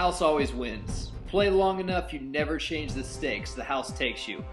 house always wins. Play long enough, you never change the stakes, the house takes you.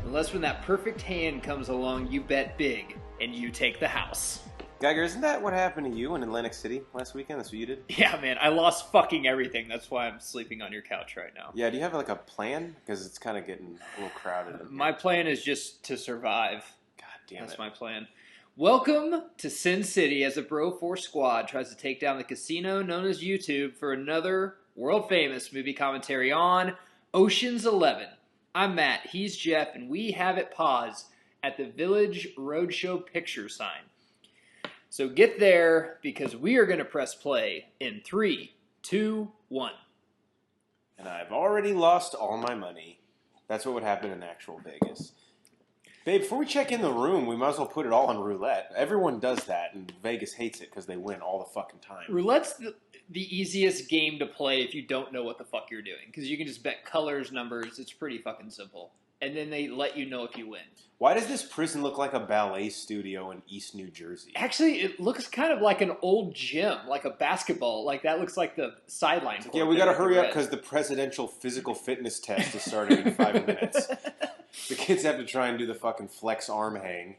Unless when that perfect hand comes along, you bet big, and you take the house. Geiger, isn't that what happened to you in Atlantic City last weekend? That's what you did? Yeah, man, I lost fucking everything. That's why I'm sleeping on your couch right now. Yeah, do you have like a plan? Because it's kind of getting a little crowded. My plan is just to survive. God damn That's it. my plan. Welcome to Sin City as a Bro Force squad tries to take down the casino known as YouTube for another world-famous movie commentary on Ocean's 11. I'm Matt, he's Jeff, and we have it paused at the Village Roadshow picture sign. So get there because we are going to press play in 3, 2, 1. And I've already lost all my money. That's what would happen in actual Vegas. Babe, before we check in the room, we might as well put it all on roulette. Everyone does that, and Vegas hates it because they win all the fucking time. Roulette's the easiest game to play if you don't know what the fuck you're doing. Because you can just bet colors, numbers. It's pretty fucking simple. And then they let you know if you win. Why does this prison look like a ballet studio in East New Jersey? Actually, it looks kind of like an old gym, like a basketball. Like, that looks like the sideline. Yeah, we gotta hurry up because the presidential physical fitness test is starting in 5 minutes. The kids have to try and do the fucking flex arm hang.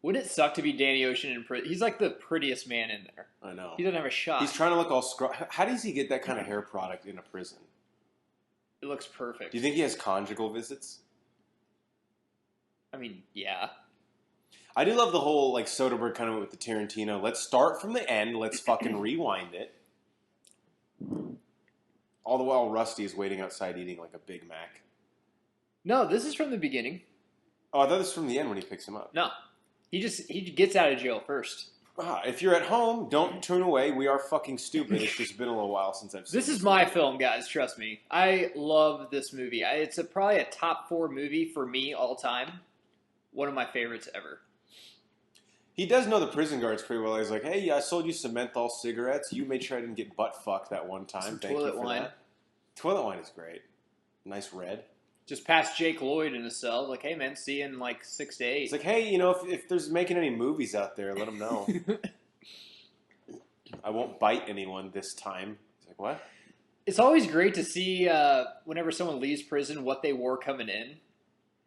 Wouldn't it suck to be Danny Ocean in prison? He's like the prettiest man in there. I know. He doesn't have a shot. He's trying to look all How does he get that kind of hair product in a prison? It looks perfect. Do you think he has conjugal visits? I mean, yeah. I do love the whole, like, Soderbergh kind of with the Tarantino. Let's start from the end. Let's fucking rewind it. All the while Rusty is waiting outside eating, like, a Big Mac. No, this is from the beginning. Oh, I thought this was from the end when he picks him up. No. He gets out of jail first. If you're at home, don't turn away. We are fucking stupid. It's just been a little while since I've seen This is my film, guys. Trust me. I love this movie. It's probably a top 4 movie for me all time. One of my favorites ever. He does know the prison guards pretty well. He's like, hey, I sold you some menthol cigarettes. You made sure I didn't get butt fucked that one time. Some Thank you toilet for wine. that. Toilet wine is great. Nice red. Just past Jake Lloyd in a cell. Like, hey, man, see you in like 6 to 8. It's like, hey, you know, if there's making any movies out there, let them know. I won't bite anyone this time. It's like, what? It's always great to see whenever someone leaves prison what they wore coming in.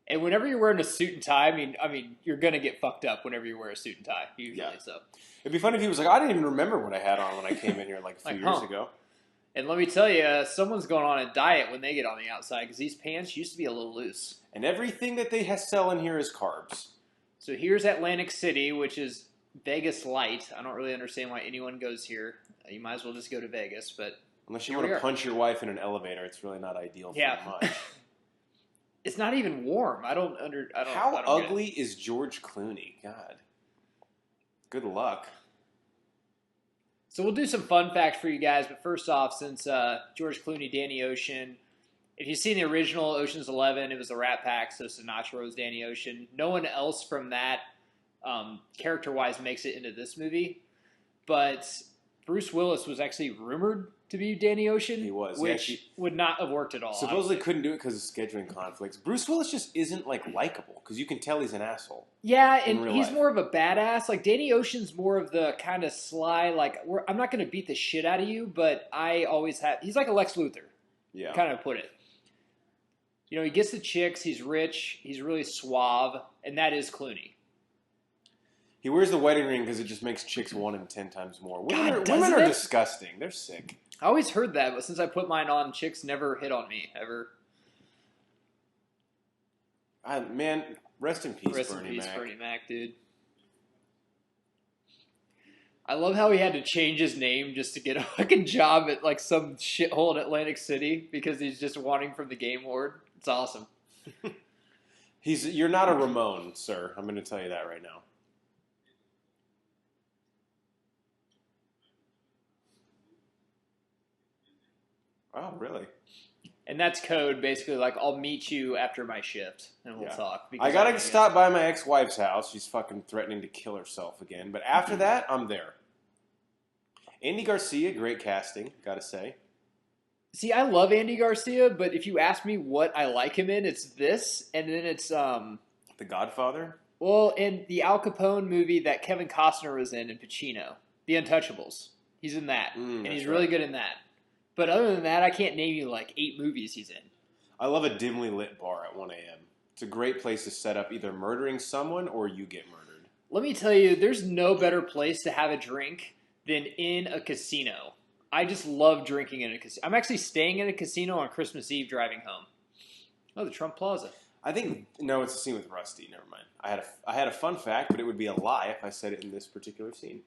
And whenever you're wearing a suit and tie, I mean, you're going to get fucked up whenever you wear a suit and tie, usually. Yeah. So It'd be funny if he was like, I didn't even remember what I had on when I came in here like a few years ago. And let me tell you, someone's going on a diet when they get on the outside because these pants used to be a little loose. And everything that they sell in here is carbs. So here's Atlantic City, which is Vegas light. I don't really understand why anyone goes here. You might as well just go to Vegas, but unless you want to punch your wife in an elevator, it's really not ideal for much. It's not even warm. How ugly is George Clooney? God. Good luck. So we'll do some fun facts for you guys, but first off, since George Clooney, Danny Ocean, if you've seen the original Ocean's 11, it was the Rat Pack, so Sinatra was Danny Ocean. No one else from that, character-wise, makes it into this movie, but Bruce Willis was actually rumored to be Danny Ocean. He was. Which would not have worked at all. Supposedly couldn't do it because of scheduling conflicts. Bruce Willis just isn't, like, likable because you can tell he's an asshole. Yeah, and he's more of a badass. Like, Danny Ocean's more of the kind of sly, like, I'm not going to beat the shit out of you, but I always have... He's like a Lex Luthor. Yeah. Kind of put it. You know, he gets the chicks, he's rich, he's really suave, and that is Clooney. He wears the wedding ring because it just makes chicks want him 10 times more. Women are disgusting. They're sick. I always heard that, but since I put mine on, chicks never hit on me, ever. Man, rest in peace, Rest Bernie in peace, Mac. Bernie Mac, dude. I love how he had to change his name just to get a fucking job at like some shithole in Atlantic City because he's just wanting from the game lord. It's awesome. You're not a Ramon, sir. I'm going to tell you that right now. Oh, really? And that's code, basically, like, I'll meet you after my shift, and we'll talk. I gotta stop by my ex-wife's house. She's fucking threatening to kill herself again. But after that, I'm there. Andy Garcia, great casting, gotta say. See, I love Andy Garcia, but if you ask me what I like him in, it's this, and then it's... The Godfather? Well, in the Al Capone movie that Kevin Costner was in Pacino, The Untouchables. He's in that, and he's really good in that. But other than that, I can't name you like 8 movies he's in. I love a dimly lit bar at 1 a.m. It's a great place to set up either murdering someone or you get murdered. Let me tell you, there's no better place to have a drink than in a casino. I just love drinking in a casino. I'm actually staying in a casino on Christmas Eve driving home. Oh, the Trump Plaza. I think, no, it's a scene with Rusty. Never mind. I had a fun fact, but it would be a lie if I said it in this particular scene.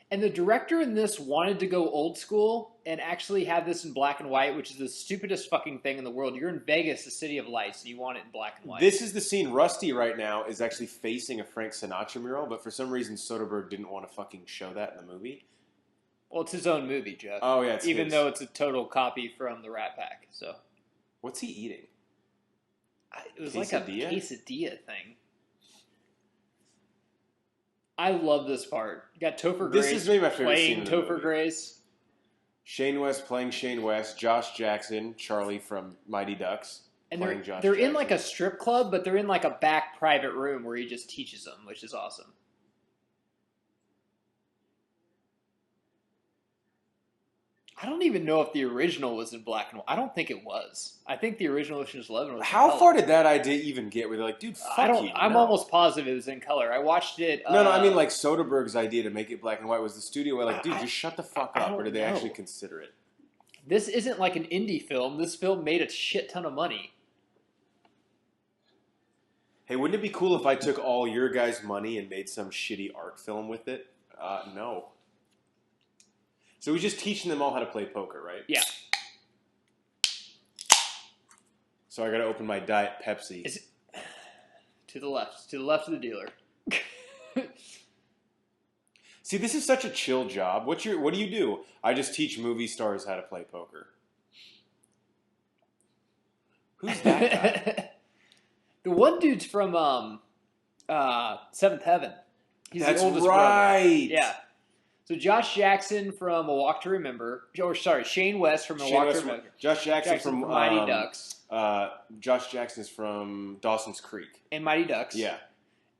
And the director in this wanted to go old school and actually have this in black and white, which is the stupidest fucking thing in the world. You're in Vegas, the city of lights, and you want it in black and white. This is the scene. Rusty right now is actually facing a Frank Sinatra mural, but for some reason Soderbergh didn't want to fucking show that in the movie. Well, it's his own movie, Jeff. Oh, yeah, it's even his. though it's a total copy from the Rat Pack. So, what's he eating? It was like a quesadilla thing. I love this part. You got Topher Grace This is maybe my favorite scene playing in the Topher movie. Grace. Shane West playing Shane West. Josh Jackson, Charlie from Mighty Ducks. And playing Josh they're in Jackson. like a strip club, but they're in like a back private room where he just teaches them, which is awesome. I don't even know if the original was in black and white. I don't think it was. I think the original Ocean's 11 was in How color. far did that idea even get? Where they're like, dude, fuck you. I'm no. almost positive it was in color. I watched it. No, I mean like Soderbergh's idea to make it black and white was the studio like, dude, just shut the fuck I up, don't or did they know. actually consider it? This isn't like an indie film. This film made a shit ton of money. Hey, wouldn't it be cool if I took all your guys' money and made some shitty art film with it? No. So we're just teaching them all how to play poker, right? Yeah. So I got to open my Diet Pepsi. To the left of the dealer. See, this is such a chill job. What do you do? I just teach movie stars how to play poker. Who's that guy? The one dude's from Seventh Heaven. He's That's the oldest right. brother. Yeah. So Josh Jackson from A Walk to Remember. Or sorry, Shane West from A Walk to Remember. Josh Jackson from Mighty Ducks. Josh Jackson is from Dawson's Creek. And Mighty Ducks. Yeah.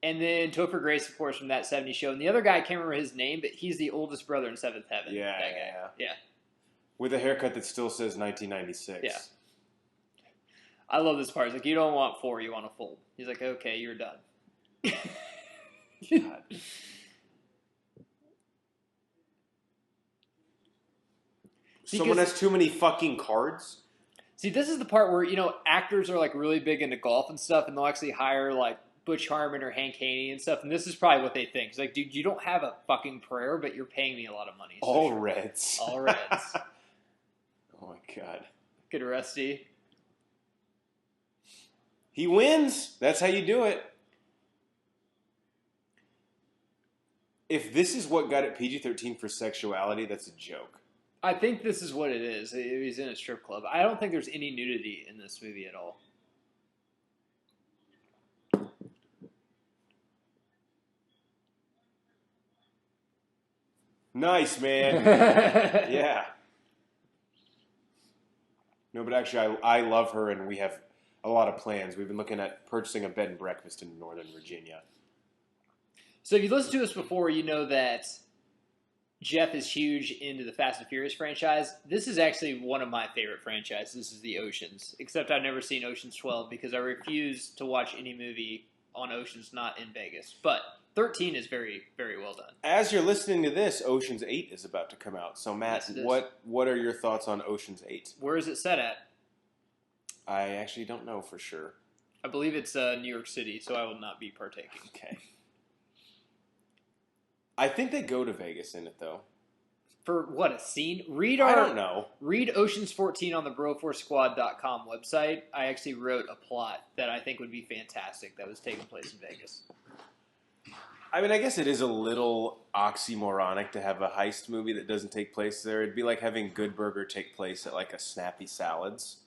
And then Topher Grace, of course, from That 70s Show. And the other guy, I can't remember his name, but he's the oldest brother in Seventh Heaven. Yeah, that guy. Yeah. With a haircut that still says 1996. Yeah. I love this part. He's like, you don't want 4, you want a fold. He's like, okay, you're done. God. Someone has too many fucking cards? See, this is the part where, actors are like really big into golf and stuff, and they'll actually hire like Butch Harmon or Hank Haney and stuff, and this is probably what they think. It's like, dude, you don't have a fucking prayer, but you're paying me a lot of money. So All sure. Reds. All Reds. Oh my God. Good Rusty. He wins. That's how you do it. If this is what got it PG-13 for sexuality, that's a joke. I think this is what it is. He's in a strip club. I don't think there's any nudity in this movie at all. Nice, man. Yeah. No, but actually, I love her, and we have a lot of plans. We've been looking at purchasing a bed and breakfast in Northern Virginia. So if you listened to us before, you know that Jeff is huge into the Fast and Furious franchise. This is actually one of my favorite franchises. This is the Oceans, except I've never seen Oceans 12 because I refuse to watch any movie on Oceans not in Vegas. But 13 is very, very well done. As you're listening to this, Ocean's 8 is about to come out. So, Matt, Yes, it is. what are your thoughts on Ocean's 8? Where is it set at? I actually don't know for sure. I believe it's New York City, so I will not be partaking. Okay. I think they go to Vegas in it, though. For what, a scene? I don't know. Read Oceans 14 on the Bro4Squad.com website. I actually wrote a plot that I think would be fantastic that was taking place in Vegas. I mean, I guess it is a little oxymoronic to have a heist movie that doesn't take place there. It'd be like having Good Burger take place at like a Snappy Salads.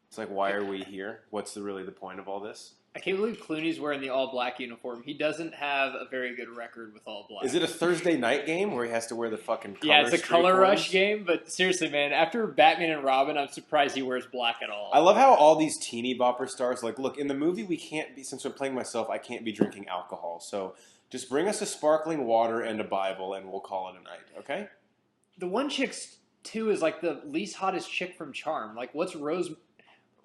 It's like, why are we here? What's really the point of all this? I can't believe Clooney's wearing the all-black uniform. He doesn't have a very good record with all-black. Is it a Thursday night game where he has to wear the fucking color Yeah, it's a color streak rush ones? game, but seriously, man, after Batman and Robin, I'm surprised he wears black at all. I love how all these teeny bopper stars, like, look, in the movie we can't be, since we're playing myself, I can't be drinking alcohol. So just bring us a sparkling water and a Bible and we'll call it a night, okay? The one chick's too is like the least hottest chick from Charm. Like, what's Rose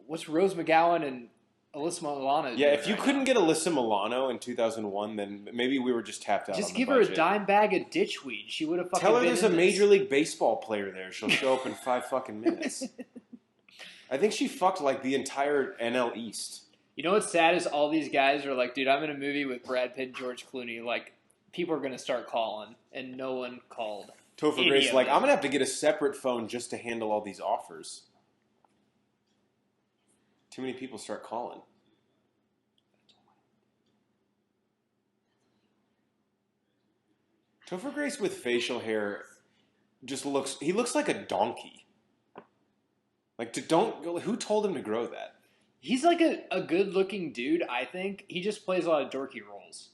McGowan and Alyssa Milano Yeah, doing if you right couldn't now? get Alyssa Milano in 2001, then maybe we were just tapped out Just on the give her a budget. dime bag of ditchweed. She would have fucking Tell her been there's in a this. Major League Baseball player there. She'll show up in 5 fucking minutes. I think she fucked like the entire NL East. You know what's sad is all these guys are like, dude, I'm in a movie with Brad Pitt and George Clooney. Like, people are going to start calling, and no one called. Topher Grace, like, I'm going to have to get a separate phone just to handle all these offers. Too many people start calling. Topher Grace with facial hair just he looks like a donkey. Like, who told him to grow that? He's like a good-looking dude, I think. He just plays a lot of dorky roles.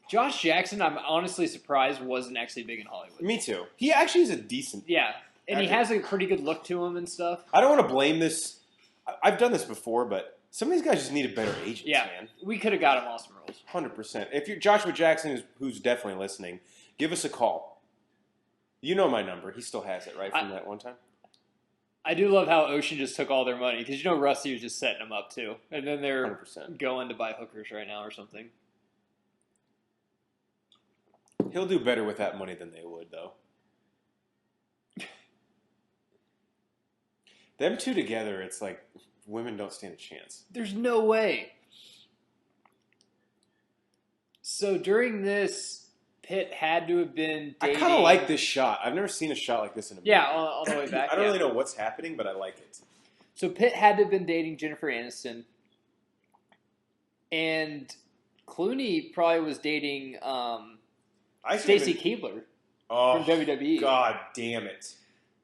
Josh Jackson, I'm honestly surprised wasn't actually big in Hollywood. Me too. He actually is a decent... Yeah, and actor. he has a pretty good look to him and stuff. I don't want to blame this. I've done this before, but some of these guys just needed better agents, Yeah, man. we could have got him awesome roles. 100%. If you're Joshua Jackson, who's definitely listening, give us a call. You know my number. He still has it, right, from that one time? I do love how Ocean just took all their money, because you know Rusty was just setting them up, too. And then they're 100%. going to buy hookers right now or something. He'll do better with that money than they would, though. Them two together, it's like women don't stand a chance. There's no way. So during this, Pitt had to have been dating... I kind of like this shot. I've never seen a shot like this in a movie. Yeah, on the way back. I don't really know what's happening, but I like it. So Pitt had to have been dating Jennifer Aniston. And Clooney probably was dating Stacy Keibler from WWE. God damn it.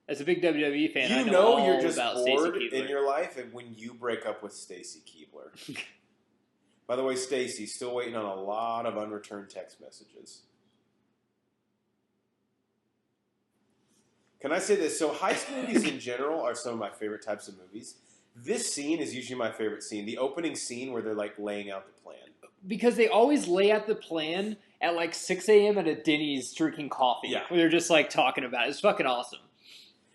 As a big WWE fan, I You know know all you're just about bored Stacy Keibler. in your life and when you break up with Stacy Keibler. By the way, Stacy, still waiting on a lot of unreturned text messages. Can I say this? So heist movies in general are some of my favorite types of movies. This scene is usually my favorite scene. The opening scene where they're like laying out the plan. Because they always lay out the plan at like 6 a.m. at a Denny's drinking coffee. Yeah. Where they're just like talking about it. It's fucking awesome.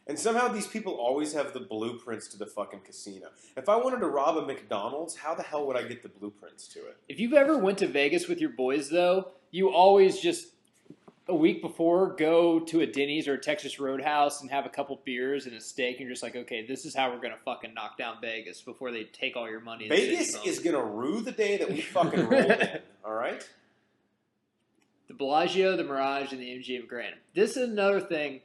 And somehow these people always have the blueprints to the fucking casino. If I wanted to rob a McDonald's, how the hell would I get the blueprints to it? If you've ever went to Vegas with your boys, though, you always just a week before go to a Denny's or a Texas Roadhouse and have a couple beers and a steak, and you're just like, okay, this is how we're gonna fucking knock down Vegas before they take all your money. Vegas is gonna rue the day that we fucking rolled in. All right. The Bellagio, the Mirage, and the MGM Grand. This is another thing.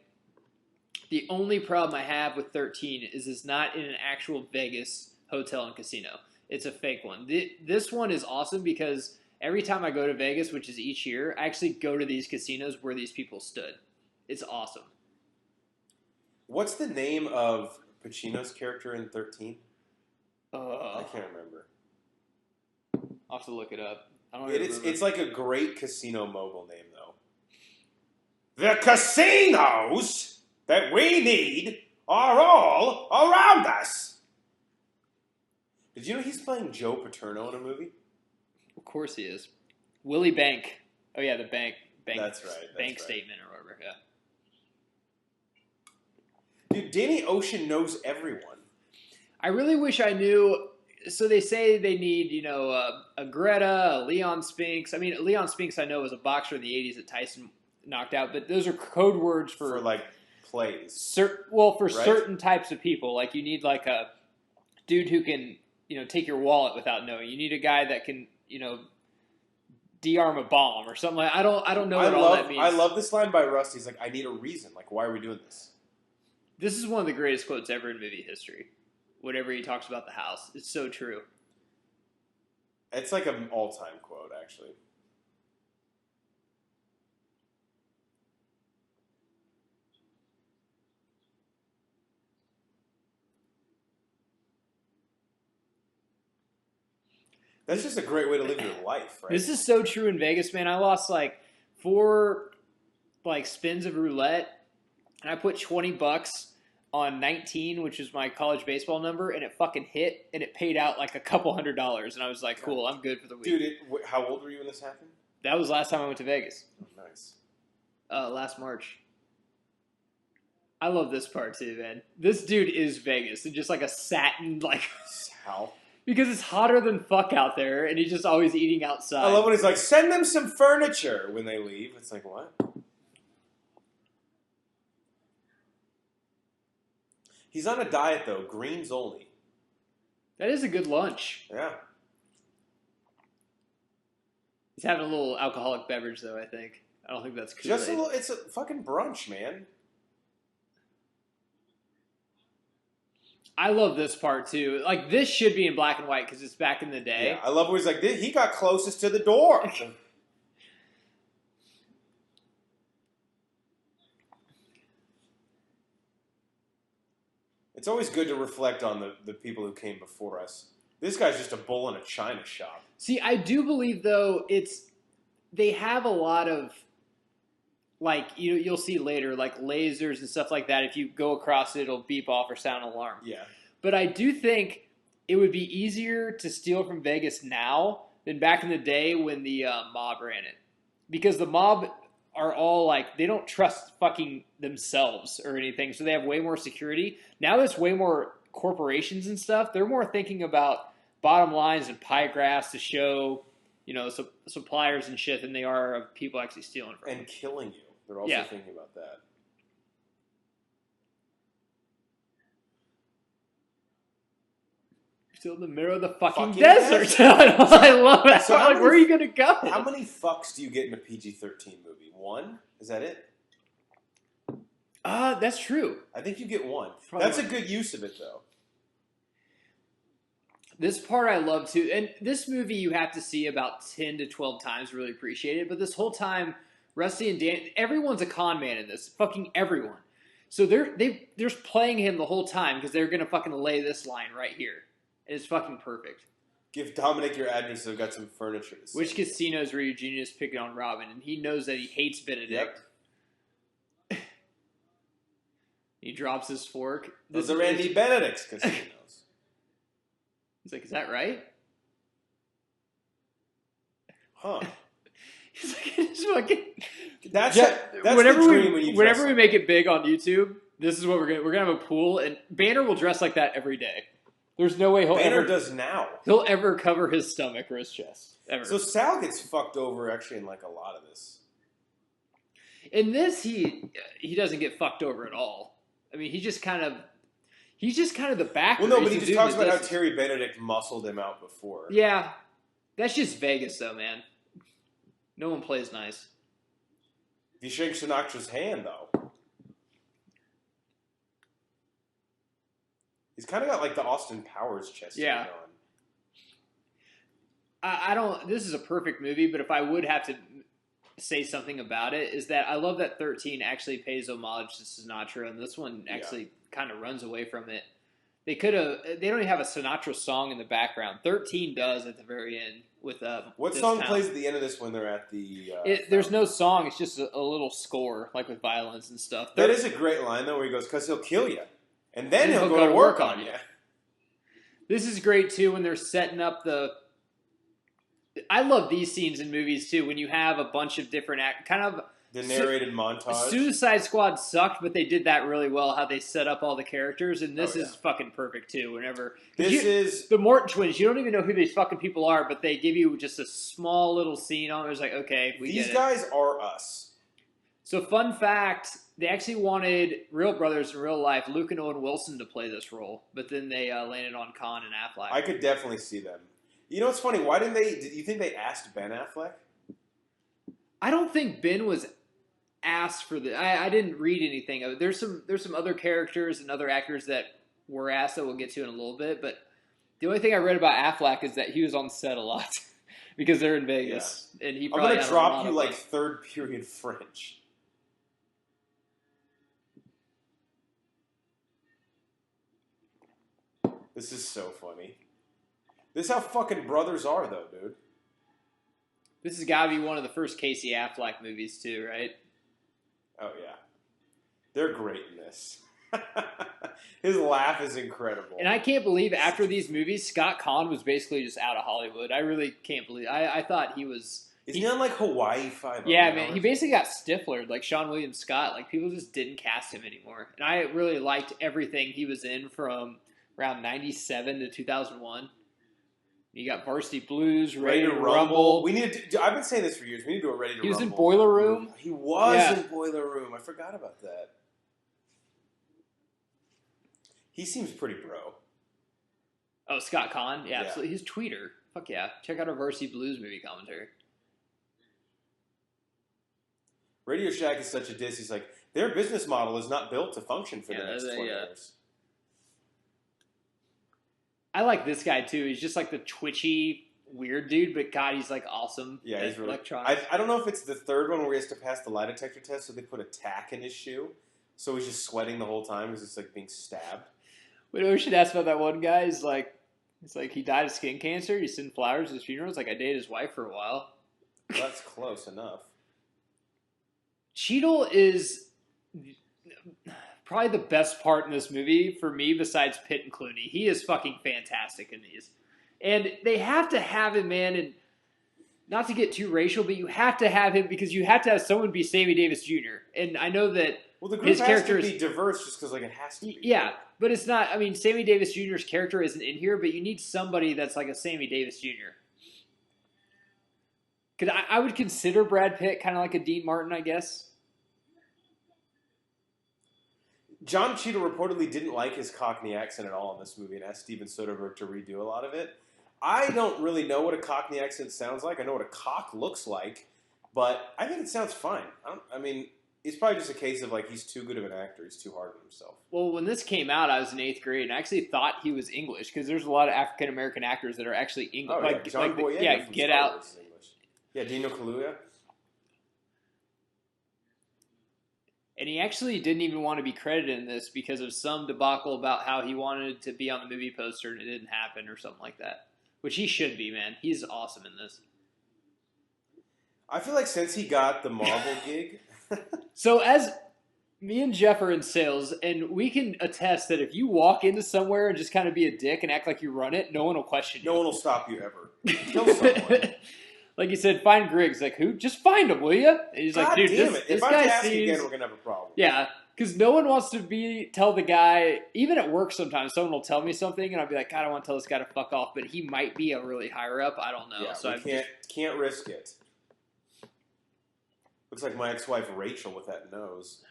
The only problem I have with 13 is it's not in an actual Vegas hotel and casino. It's a fake one. This one is awesome because every time I go to Vegas, which is each year, I actually go to these casinos where these people stood. It's awesome. What's the name of Pacino's character in 13? I I'll can't remember. have to look it up. I don't remember. It's like a great casino mogul name, though. The casinos that we need are all around us. Did you know he's playing Joe Paterno in a movie? Of course he is. Willie Bank. Oh yeah, the bank. That's right. Bank statement or whatever. Yeah. Dude, Danny Ocean knows everyone. I really wish I knew. So they say they need, a Greta, a Leon Spinks. I mean, Leon Spinks I know was a boxer in the 80s that Tyson knocked out, but those are code words for like plays. Certain types of people. Like you need like a dude who can, take your wallet without knowing. You need a guy that can, de-arm a bomb or something like I don't know what all that means. I love this line by Rusty. He's like, I need a reason. Like, why are we doing this? This is one of the greatest quotes ever in movie history. Whatever he talks about the house. It's so true. It's like an all-time quote, actually. That's just a great way to live your life, right? This is so true in Vegas, man. I lost like 4 spins of roulette, and I put $20 on 19, which is my college baseball number, and it fucking hit, and it paid out like a couple $100s, and I was like, cool, I'm good for the week. Dude, how old were you when this happened? That was last time I went to Vegas. Oh, nice. Last March. I love this part too, man. This dude is Vegas and just like a satin, like How? because it's hotter than fuck out there, and he's just always eating outside. I love when he's like, send them some furniture when they leave. It's like, what? He's on a diet though, greens only. That is a good lunch. Yeah. He's having a little alcoholic beverage though. I think. I don't think that's Kool-Aid. Just a little. It's a fucking brunch, man. I love this part too. Like this should be in black and white because it's back in the day. Yeah, I love when he's like, he got closest to the door. It's always good to reflect on the people who came before us. This guy's just a bull in a china shop. See, I do believe though they have a lot of like you'll see later like lasers and stuff like that. If you go across it, it'll beep off or sound an alarm. Yeah. But I do think it would be easier to steal from Vegas now than back in the day when the mob ran it, because the mob are all like they don't trust fucking themselves or anything, so they have way more security. Now there's way more corporations and stuff. They're more thinking about bottom lines and pie graphs to show, suppliers and shit than they are of people actually stealing from them. And killing you. They're also thinking about that. Still in the middle of the fucking desert. I love it. So where are you going to go? How many fucks do you get in a PG-13 movie? One? Is that it? That's true. I think you get one. Probably That's a good use of it, though. This part I love too. And this movie you have to see about 10 to 12 times to really appreciate it. But this whole time, Rusty and Dan, everyone's a con man in this. Fucking everyone. So they're just playing him the whole time because they're going to fucking lay this line right here. And it's fucking perfect. Give Dominic your address so I've got some furniture to sell. Which casinos were you genius picking on Robin? And he knows that he hates Benedict. Yep. He drops his fork. Those are Randy Benedict's casinos. He's like, is that right? Huh. He's like, it's fucking... That's whenever the dream when you whenever we make it big on YouTube, this is what we're gonna have a pool, and Banner will dress like that every day. There's no way Banner does now. He'll ever cover his stomach or his chest. Ever. So Sal gets fucked over actually in like a lot of this. In this, he doesn't get fucked over at all. I mean, he's just kind of the backer. Well, no, but he just talks about how Terry Benedict muscled him out before. Yeah, that's just Vegas, though, man. No one plays nice. If you shake Sinatra's hand, though, he's kind of got like the Austin Powers chest. Yeah. I don't. This is a perfect movie, but if I would have to say something about it, is that I love that 13 actually pays homage to Sinatra, and this one actually kind of runs away from it. They don't even have a Sinatra song in the background. 13 does at the very end with what song plays at the end of this when they're at the? There's no song. It's just a little score, like with violins and stuff. That is a great line though, where he goes, "Cause he'll kill you, and then he'll go to work on you." This is great too when they're setting up the. I love these scenes in movies too when you have a bunch of different the narrated montage. Suicide Squad sucked, but they did that really well. How they set up all the characters, and this is fucking perfect too. Whenever is the Morton twins, you don't even know who these fucking people are, but they give you just a small little scene on. It's like, okay, these guys are us. So, fun fact: they actually wanted real brothers in real life, Luke and Owen Wilson, to play this role, but then they landed on Khan and Affleck. I could definitely see them. You know what's funny? Why didn't they? Do you think they asked Ben Affleck? I don't think Ben was asked for the. I didn't read anything. There's some other characters and other actors that were asked that we'll get to in a little bit. But the only thing I read about Affleck is that he was on set a lot because they're in Vegas, and he. I'm gonna drop you like third period French. This is so funny. This is how fucking brothers are, though, dude. This has got to be one of the first Casey Affleck movies, too, right? Oh, yeah. They're great in this. His laugh is incredible. And I can't believe after these movies, Scott Conn was basically just out of Hollywood. I really can't believe. I thought he was Isn't he on like Hawaii 5? Yeah, man. He basically got Stiflered, like Sean William Scott. Like people just didn't cast him anymore. And I really liked everything he was in from around '97 to 2001. You got Varsity Blues, Ready to Rumble. We need to. I've been saying this for years. We need to do a Ready to Rumble. He was in Boiler Room. He was in Boiler Room. I forgot about that. He seems pretty bro. Oh, Scott Conn? Yeah, absolutely. He's Tweeter. Fuck yeah. Check out our Varsity Blues movie commentary. Radio Shack is such a diss. He's like, their business model is not built to function for the next 20 years. I like this guy, too. He's just like the twitchy, weird dude, but God, he's like awesome. Yeah, he's really... electronics. I don't know if it's the third one where he has to pass the lie detector test, so they put a tack in his shoe. So he's just sweating the whole time because it's like being stabbed. Wait, we should ask about that one guy. He's like he died of skin cancer. He sent flowers at his funeral. It's like I dated his wife for a while. Well, that's close enough. Cheadle is probably the best part in this movie for me besides Pitt and Clooney. He is fucking fantastic in these. And they have to have him, man, and not to get too racial, but you have to have him because you have to have someone be Sammy Davis Jr. And I know that the group his has character to be diverse just because like it has to be. Yeah, but it's not, I mean, Sammy Davis Jr.'s character isn't in here, but you need somebody that's like a Sammy Davis Jr. Because I would consider Brad Pitt kind of like a Dean Martin, I guess. John Cheadle reportedly didn't like his Cockney accent at all in this movie and asked Steven Soderbergh to redo a lot of it. I don't really know what a Cockney accent sounds like. I know what a cock looks like, but I think it sounds fine. I mean, it's probably just a case of like he's too good of an actor. He's too hard on himself. Well, when this came out, I was in 8th grade, and I actually thought he was English because there's a lot of African American actors that are actually English. Oh, yeah. John Boyega from Get Star Out. Wars is English. Yeah, Dino Kaluuya. And he actually didn't even want to be credited in this because of some debacle about how he wanted to be on the movie poster and it didn't happen or something like that. Which he should be, man. He's awesome in this. I feel like since he got the Marvel gig... So as me and Jeff are in sales, and we can attest that if you walk into somewhere and just kind of be a dick and act like you run it, no one will question you. No one will stop you ever. Kill someone. Like you said, find Griggs. Like, who? Just find him, will you? And he's God like, dude, damn this if I guy ask seems... again, we're going to have a problem. Yeah, because no one wants to tell the guy, even at work sometimes, someone will tell me something, and I'll be like, God, I want to tell this guy to fuck off, but he might be a really higher up. I don't know. Yeah, so we can't risk it. Looks like my ex-wife Rachel with that nose.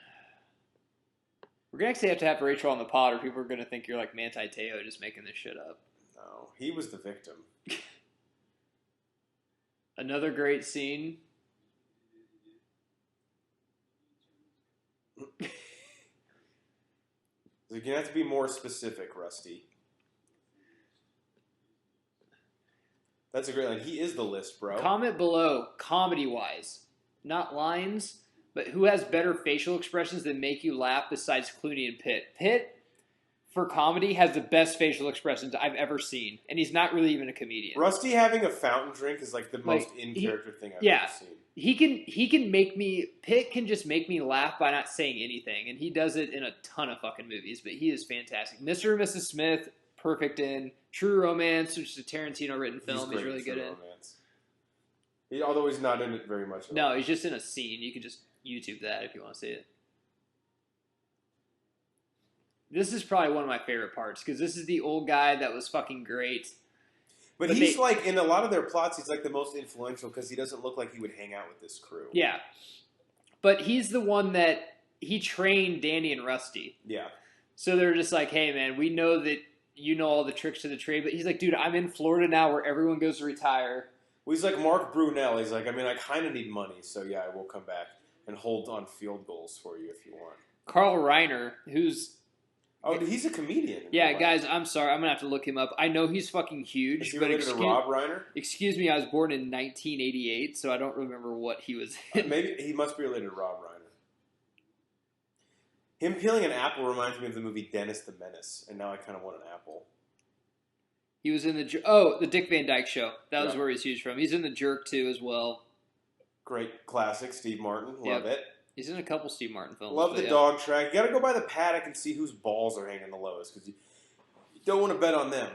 We're going to actually have to have Rachel on the pod, or people are going to think you're like Manti Te'o just making this shit up. No, he was the victim. Another great scene. You're going to have to be more specific, Rusty. That's a great line. He is the list, bro. Comment below, comedy-wise. Not lines, but who has better facial expressions that make you laugh besides Clooney and Pitt? Pitt, for comedy, has the best facial expressions I've ever seen. And he's not really even a comedian. Rusty having a fountain drink is like the most in-character thing I've ever seen. He can make me... Pitt can just make me laugh by not saying anything. And he does it in a ton of fucking movies. But he is fantastic. Mr. and Mrs. Smith, perfect in. True Romance, which is a Tarantino-written film. He's really good in. Although he's not in it very much. No, he's just in a scene. You can just YouTube that if you want to see it. This is probably one of my favorite parts because this is the old guy that was fucking great. But he's like, in a lot of their plots, he's like the most influential because he doesn't look like he would hang out with this crew. Yeah. But he's the one that he trained Danny and Rusty. Yeah. So they're just like, hey, man, we know that you know all the tricks to the trade. But he's like, dude, I'm in Florida now where everyone goes to retire. Well, he's like Mark Brunell. He's like, I mean, I kind of need money. So, yeah, I will come back and hold on field goals for you if you want. Carl Reiner, who's... Oh, he's a comedian. Yeah, guys, I'm sorry. I'm going to have to look him up. I know he's fucking huge. Is he related to Rob Reiner? Excuse me, I was born in 1988, so I don't remember what he was in. Maybe he must be related to Rob Reiner. Him peeling an apple reminds me of the movie Dennis the Menace, and now I kind of want an apple. He was in the Dick Van Dyke Show. That was where he's huge from. He's in The Jerk, too, as well. Great classic, Steve Martin. Love it. He's in a couple Steve Martin films. Love the dog track. You got to go by the paddock and see whose balls are hanging the lowest because you don't want to bet on them.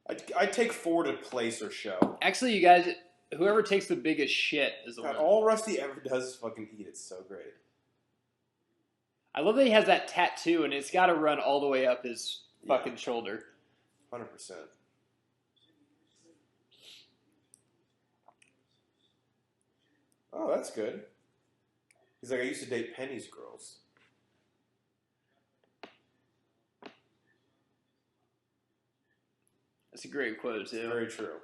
I'd take 4 to place or show. Actually, you guys, whoever takes the biggest shit is the God, one. all Rusty ever does is fucking eat. It's so great. I love that he has that tattoo, and it's got to run all the way up his fucking shoulder. 100%. Oh, that's good. He's like, I used to date Penny's girls. That's a great quote, too. Very true.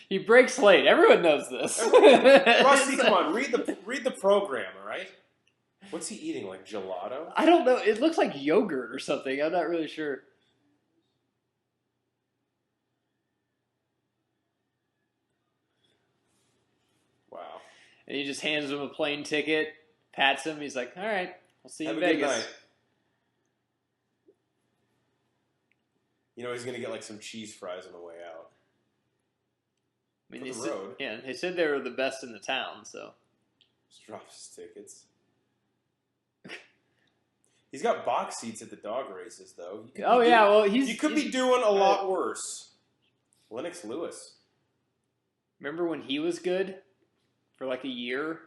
He breaks late. Everyone knows this. Rusty, come on, read the program, all right? What's he eating? Like gelato? I don't know. It looks like yogurt or something. I'm not really sure. Wow. And he just hands him a plane ticket, pats him. He's like, "All right, we'll see you Have in a Vegas." good night. You know he's gonna get like some cheese fries on the way out. I mean, For they the said, road. yeah, they said they were the best in the town. So Just drop his tickets. He's got box seats at the dog races, though. he's. You could be doing a lot worse. Lennox Lewis. Remember when he was good for like a year?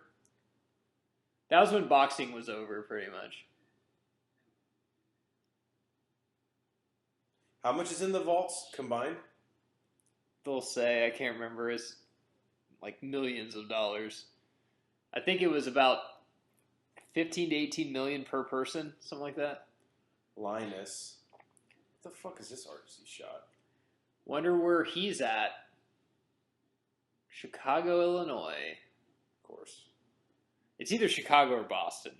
That was when boxing was over, pretty much. How much is in the vaults combined? They'll say, I can't remember, it's like millions of dollars. I think it was about 15 to 18 million per person, something like that. Linus. What the fuck is this artist he shot? Wonder where he's at. Chicago, Illinois. Of course. It's either Chicago or Boston.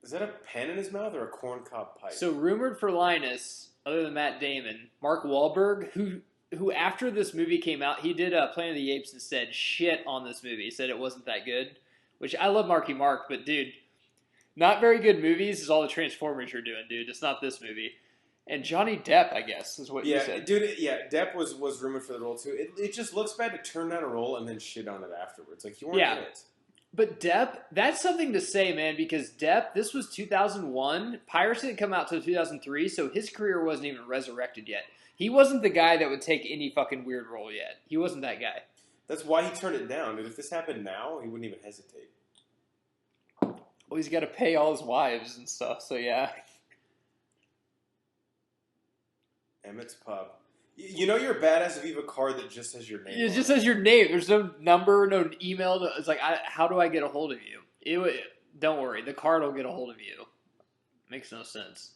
Is that a pen in his mouth or a corncob pipe? So rumored for Linus, other than Matt Damon, Mark Wahlberg, who after this movie came out, he did Planet of the Apes and said shit on this movie. He said it wasn't that good, which I love Marky Mark, but dude, not very good movies is all the Transformers are doing, dude. It's not this movie. And Johnny Depp, I guess, is what you said. Dude, Depp was rumored for the role too. It just looks bad to turn down a role and then shit on it afterwards. Like, you weren't in it. But Depp, that's something to say, man, because Depp, this was 2001. Pirates didn't come out till 2003, so his career wasn't even resurrected yet. He wasn't the guy that would take any fucking weird role yet. He wasn't that guy. That's why he turned it down. Dude, if this happened now, he wouldn't even hesitate. Well, he's got to pay all his wives and stuff, so yeah. Emmett's Pub. You know you're a badass if you have a card that just says your name. It just says your name. There's no number, no email. It's like, how do I get a hold of you? Don't worry. The card will get a hold of you. Makes no sense.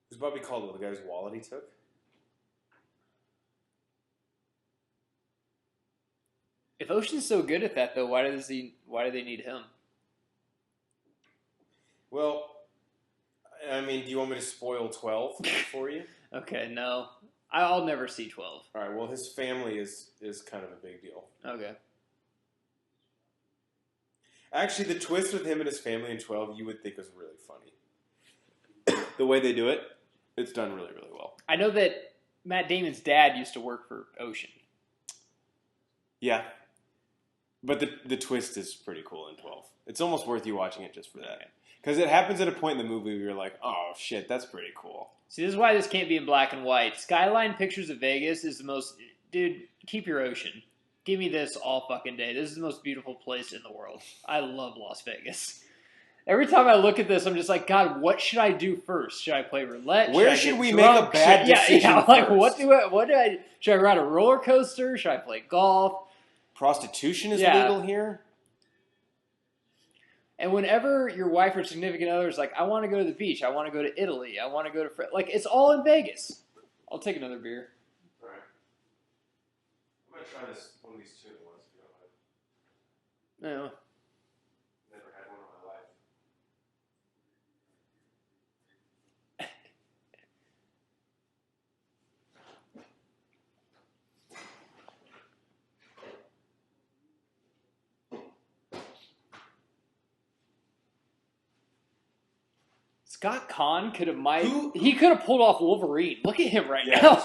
Who's Bobby Caldwell, the guy's wallet he took? If Ocean's so good at that, though, why do they need him? Well, I mean, do you want me to spoil 12 for you? Okay, no. I'll never see 12. All right, well, his family is kind of a big deal. Okay. Actually, the twist with him and his family in 12, you would think was really funny. The way they do it, it's done really, really well. I know that Matt Damon's dad used to work for Ocean. Yeah. But the twist is pretty cool in 12. It's almost worth you watching it just for that. Because it happens at a point in the movie where you're like, oh, shit, that's pretty cool. See, this is why this can't be in black and white. Skyline Pictures of Vegas is the most... Dude, keep your Ocean. Give me this all fucking day. This is the most beautiful place in the world. I love Las Vegas. Every time I look at this, I'm just like, God, what should I do first? Should I play roulette? Where should we make a bad decision I'm like, first? Should I ride a roller coaster? Should I play golf? Prostitution is legal here? And whenever your wife or significant other is like, I want to go to the beach, I want to go to Italy, I want to go to... Like, it's all in Vegas. I'll take another beer. All right. I'm going to try one of these tuna ones, if you don't mind. No. Never had one in my life. Scott Conn could have he could have pulled off Wolverine. Look at him right now.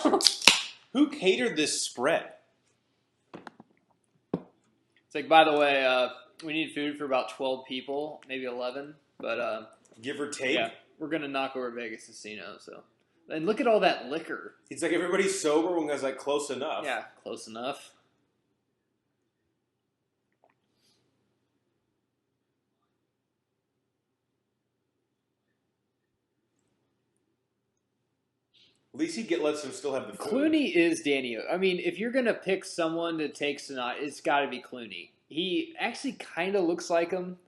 Who catered this spread? It's It's like, by the way, we need food for about 12 people, maybe 11. But Give or take. yeah, we're gonna knock over Vegas Casino. So, and look at all that liquor. It's like everybody's sober. One guy's like close enough. Yeah, close enough. At least he lets him still have the food. Clooney is Danny. I mean, if you're gonna pick someone to take Sinatra, it's got to be Clooney. He actually kind of looks like him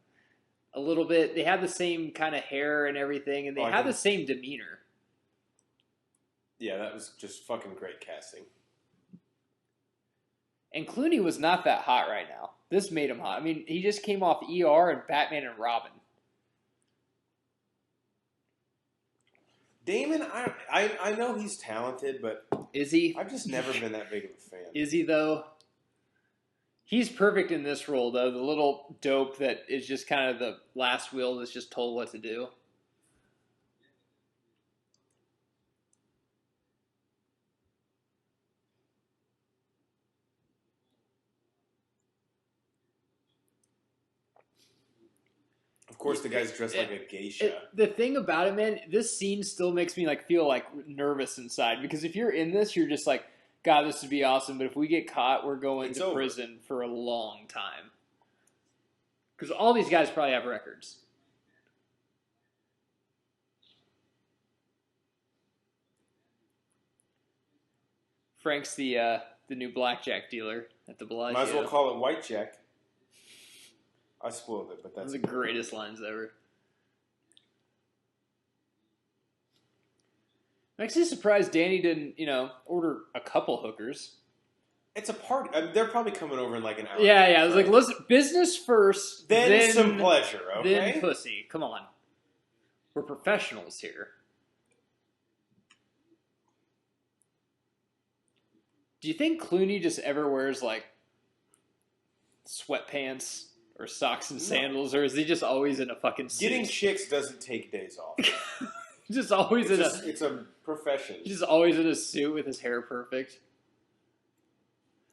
a little bit. They have the same kind of hair and everything, and they have the same demeanor. Yeah, that was just fucking great casting. And Clooney was not that hot right now. This made him hot. I mean, he just came off ER and Batman and Robin. Damon, I know he's talented, but is he? I've just never been that big of a fan. Is he though? He's perfect in this role though. The little dope that is just kind of the last wheel that's just told what to do. Of course, the guy's dressed like a geisha. The thing about it, man, this scene still makes me like feel like nervous inside because if you're in this, you're just like, God, this would be awesome. But if we get caught, we're going to prison for a long time. Because all these guys probably have records. Frank's the new blackjack dealer at the Bellagio. Might as well call it White Jack. I spoiled it, but that's the greatest lines ever. I'm actually surprised Danny didn't, order a couple hookers. It's a party. I mean, they're probably coming over in like an hour. Yeah. I was like, listen, business first, then some pleasure, okay? Then pussy. Come on. We're professionals here. Do you think Clooney just ever wears, like, sweatpants or socks and sandals, or is he just always in a fucking suit? Getting chicks doesn't take days off. Just always it's a profession. Just always in a suit with his hair perfect.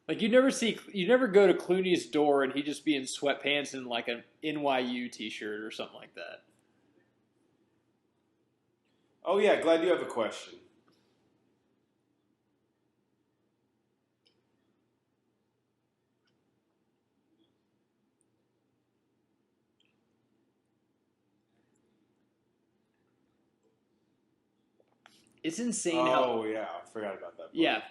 Like you never go to Clooney's door and he just be in sweatpants and like an NYU t-shirt or something like that. Oh yeah, glad you have a question. It's insane how... Oh, yeah. I forgot about that part. Yeah.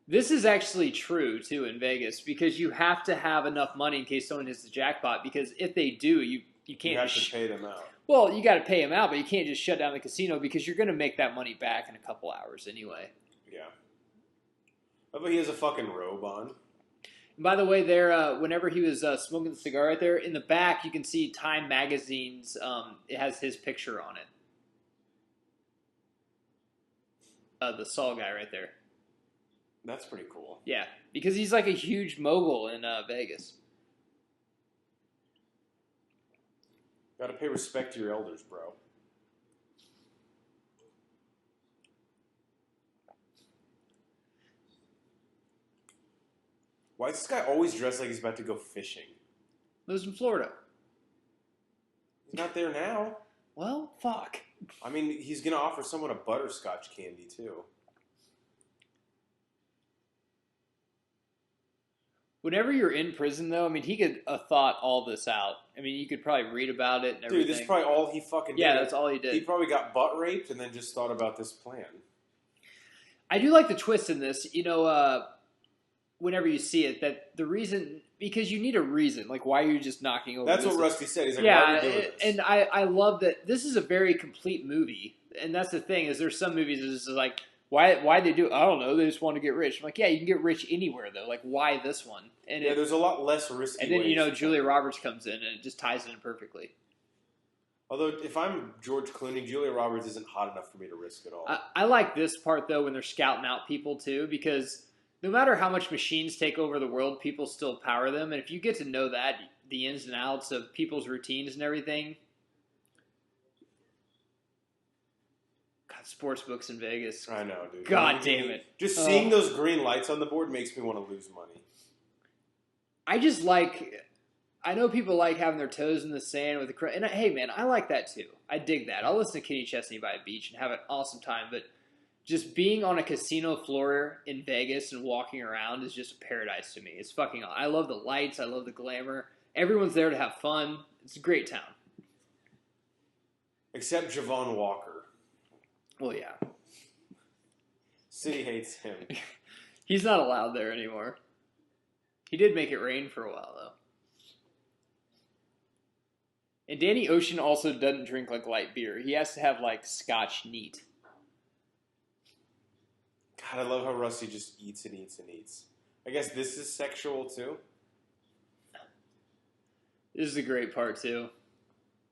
This is actually true, too, in Vegas, because you have to have enough money in case someone hits the jackpot, because if they do, you can't... You have to pay them out. Well, you got to pay them out, but you can't just shut down the casino, because you're going to make that money back in a couple hours anyway. Yeah. But he has a fucking robe on. And by the way, there, whenever he was smoking the cigar right there, in the back, you can see Time Magazine's... it has his picture on it. The Saul guy right there. That's pretty cool. Yeah, because he's like a huge mogul in Vegas. Gotta pay respect to your elders, bro. Why is this guy always dressed like he's about to go fishing? Lives in Florida. He's not there now. Well, fuck. I mean, he's going to offer someone a butterscotch candy, too. Whenever you're in prison, though, I mean, he could have thought all this out. I mean, you could probably read about it and everything. Dude, this is probably all he fucking did. Yeah, that's all he did. He probably got butt raped and then just thought about this plan. I do like the twist in this, whenever you see it, that the reason... Because you need a reason. Like, why are you just knocking over That's this? what Rusty said. He's like, why are you doing this? And I love that this is a very complete movie. And that's the thing, is there's some movies that is like, why they do it? I don't know. They just want to get rich. I'm like, yeah, you can get rich anywhere, though. Like, why this one? And yeah, there's a lot less risky And then, ways Julia Roberts comes in, and it just ties it in perfectly. Although, if I'm George Clooney, Julia Roberts isn't hot enough for me to risk it all. I like this part, though, when they're scouting out people, too, because... No matter how much machines take over the world, people still power them. And if you get to know that, the ins and outs of people's routines and everything. God, sports books in Vegas. I know, dude. God damn it. Just seeing those green lights on the board makes me want to lose money. I just like. I know people like having their toes in the sand with the and hey man, I like that too. I dig that. I'll listen to Kenny Chesney by a beach and have an awesome time. But just being on a casino floor in Vegas and walking around is just a paradise to me. It's fucking. I love the lights. I love the glamour. Everyone's there to have fun. It's a great town. Except Javon Walker. Well, yeah. City hates him. He's not allowed there anymore. He did make it rain for a while though. And Danny Ocean also doesn't drink like light beer. He has to have like Scotch neat. God, I love how Rusty just eats and eats and eats. I guess this is sexual too. This is a great part too.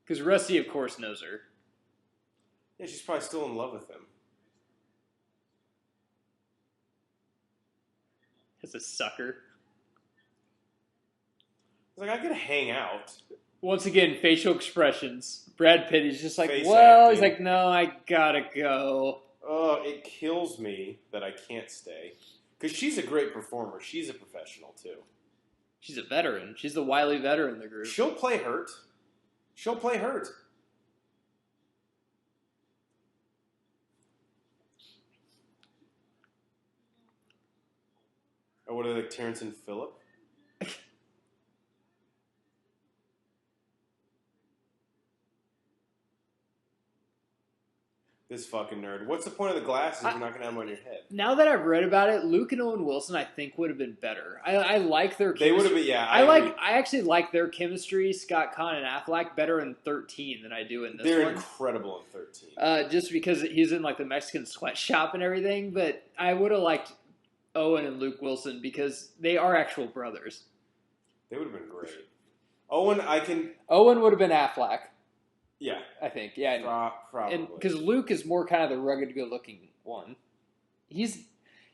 Because Rusty, of course, knows her. Yeah, she's probably still in love with him. As a sucker. He's like, I could hang out. Once again, facial expressions. Brad Pitt is just like, Face well, acting. he's like, no, I gotta go. Oh, it kills me that I can't stay. Because she's a great performer. She's a professional, too. She's a veteran. She's the wily veteran in the group. She'll play hurt. She'll play hurt. Or what are they, like Terrence and Phillip? This fucking nerd. What's the point of the glasses if you're not going to have them on your head? Now that I've read about it, Luke and Owen Wilson, I think, would have been better. I like their chemistry. They would have been, yeah. I actually like their chemistry, Scott Conn and Affleck, better in 13 than I do in this They're one. incredible in 13. Just because he's in like the Mexican sweatshop and everything, but I would have liked Owen and Luke Wilson because they are actual brothers. They would have been great. Owen would have been Affleck. Yeah. I think, yeah. Probably. Because Luke is more kind of the rugged, good-looking one.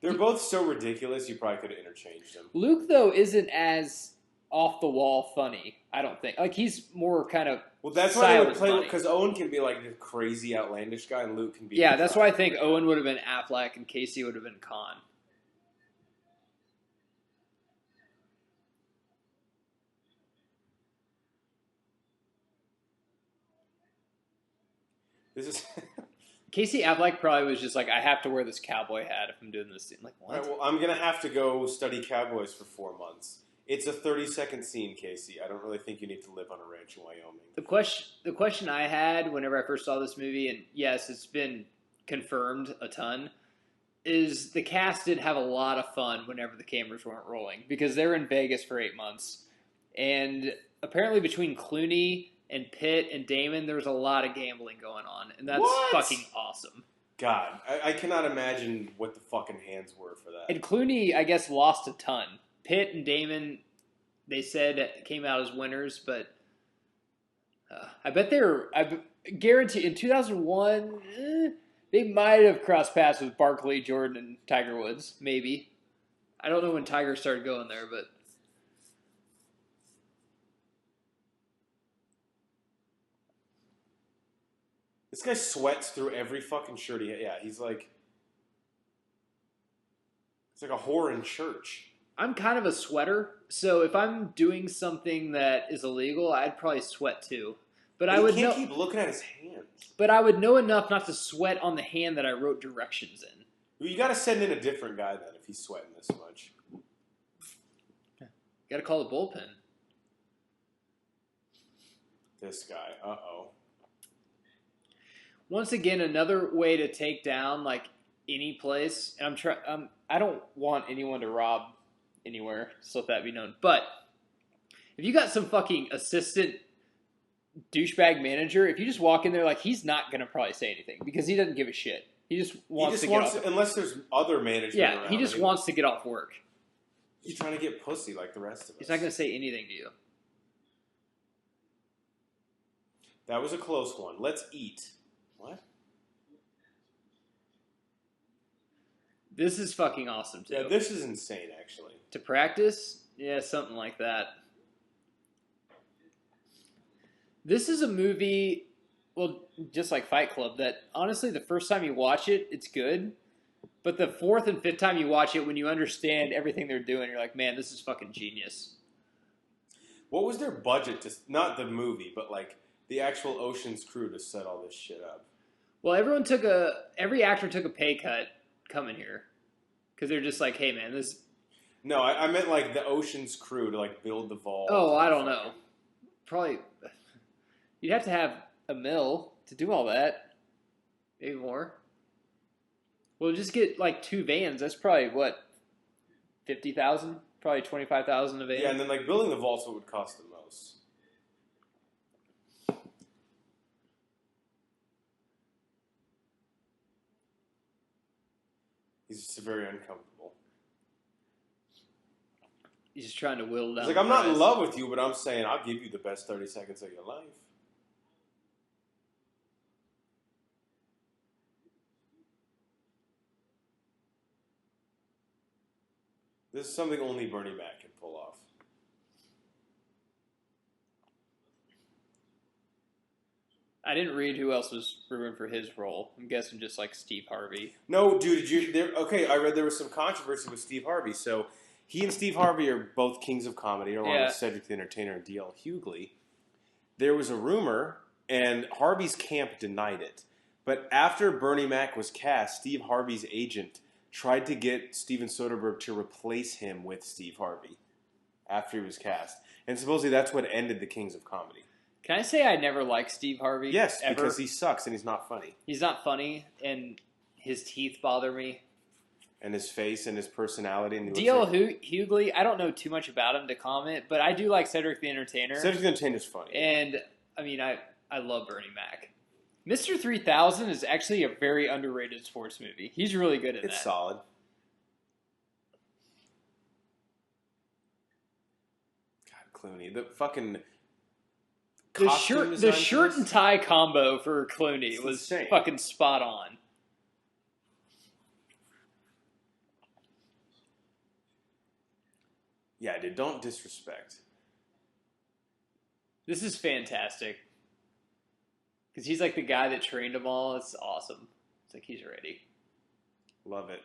They're both so ridiculous, you probably could have interchanged them. Luke, though, isn't as off-the-wall funny, I don't think. Like, he's more kind of well, that's why they would play because Owen can be like the crazy, outlandish guy, and Luke can be... Yeah, that's why I think Owen would have been Affleck and Casey would have been Conn. This is... Casey Affleck probably was just like, I have to wear this cowboy hat if I'm doing this scene. Like, what? Right, well, I'm going to have to go study cowboys for 4 months. It's a 30-second scene, Casey. I don't really think you need to live on a ranch in Wyoming. The question I had whenever I first saw this movie, and yes, it's been confirmed a ton, is the cast did have a lot of fun whenever the cameras weren't rolling because they were in Vegas for 8 months. And apparently between Clooney and Pitt and Damon, there was a lot of gambling going on, and that's fucking awesome. God, I cannot imagine what the fucking hands were for that. And Clooney, I guess, lost a ton. Pitt and Damon, they said, came out as winners, but I bet I guarantee in 2001, they might have crossed paths with Barkley, Jordan, and Tiger Woods, maybe. I don't know when Tiger started going there, but... This guy sweats through every fucking shirt he has. Yeah, he's like... It's like a whore in church. I'm kind of a sweater, so if I'm doing something that is illegal, I'd probably sweat too. But I would can't keep looking at his hands. But I would know enough not to sweat on the hand that I wrote directions in. Well, you got to send in a different guy then if he's sweating this much. Got to call the bullpen. This guy, uh-oh. Once again, another way to take down like any place. And I don't want anyone to rob anywhere, so let that be known. But if you got some fucking assistant douchebag manager, if you just walk in there, like he's not gonna probably say anything because he doesn't give a shit. He just wants to get off. Unless there's other management. Yeah, around he just wants to get off work. He's trying to get pussy like the rest of us. He's not gonna say anything to you. That was a close one. Let's eat. What? This is fucking awesome too. Yeah, this is insane actually. To practice? Yeah, something like that. This is a movie, well, just like Fight Club, that honestly the first time you watch it, it's good. But the fourth and fifth time you watch it, when you understand everything they're doing, you're like, man, this is fucking genius. What was their budget to not the movie, but like the actual Ocean's crew to set all this shit up? Well, every actor took a pay cut coming here because they're just like, hey man, this. No, I meant like the Ocean's crew to like build the vault. Oh, I don't know. Probably you'd have to have a mill to do all that. Maybe more. We'll just get like 2 vans. That's probably what, 50,000, probably 25,000 a van. Yeah, and then like building the vault's what would cost the most. He's just very uncomfortable. He's just trying to whittle down. He's like, I'm not in love with you, but I'm saying I'll give you the best 30 seconds of your life. This is something only Bernie Mac can pull off. I didn't read who else was rumored for his role. I'm guessing just like Steve Harvey. No, dude, did you? Okay, I read there was some controversy with Steve Harvey. So he and Steve Harvey are both kings of comedy, along with Cedric the Entertainer and D.L. Hughley. There was a rumor, and Harvey's camp denied it. But after Bernie Mac was cast, Steve Harvey's agent tried to get Steven Soderbergh to replace him with Steve Harvey after he was cast. And supposedly that's what ended the Kings of Comedy. Can I say I never liked Steve Harvey? Yes, ever? Because he sucks and he's not funny. He's not funny, and his teeth bother me. And his face and his personality. And D.L. Hughley, I don't know too much about him to comment, but I do like Cedric the Entertainer. Cedric the Entertainer's funny. And, I mean, I love Bernie Mac. Mr. 3000 is actually a very underrated sports movie. He's really good at that. It's solid. Clooney. The fucking the shirt and tie combo for Clooney was insane. Fucking spot on. Yeah, dude, don't disrespect. This is fantastic. Because he's like the guy that trained them all. It's awesome. It's like he's ready. Love it.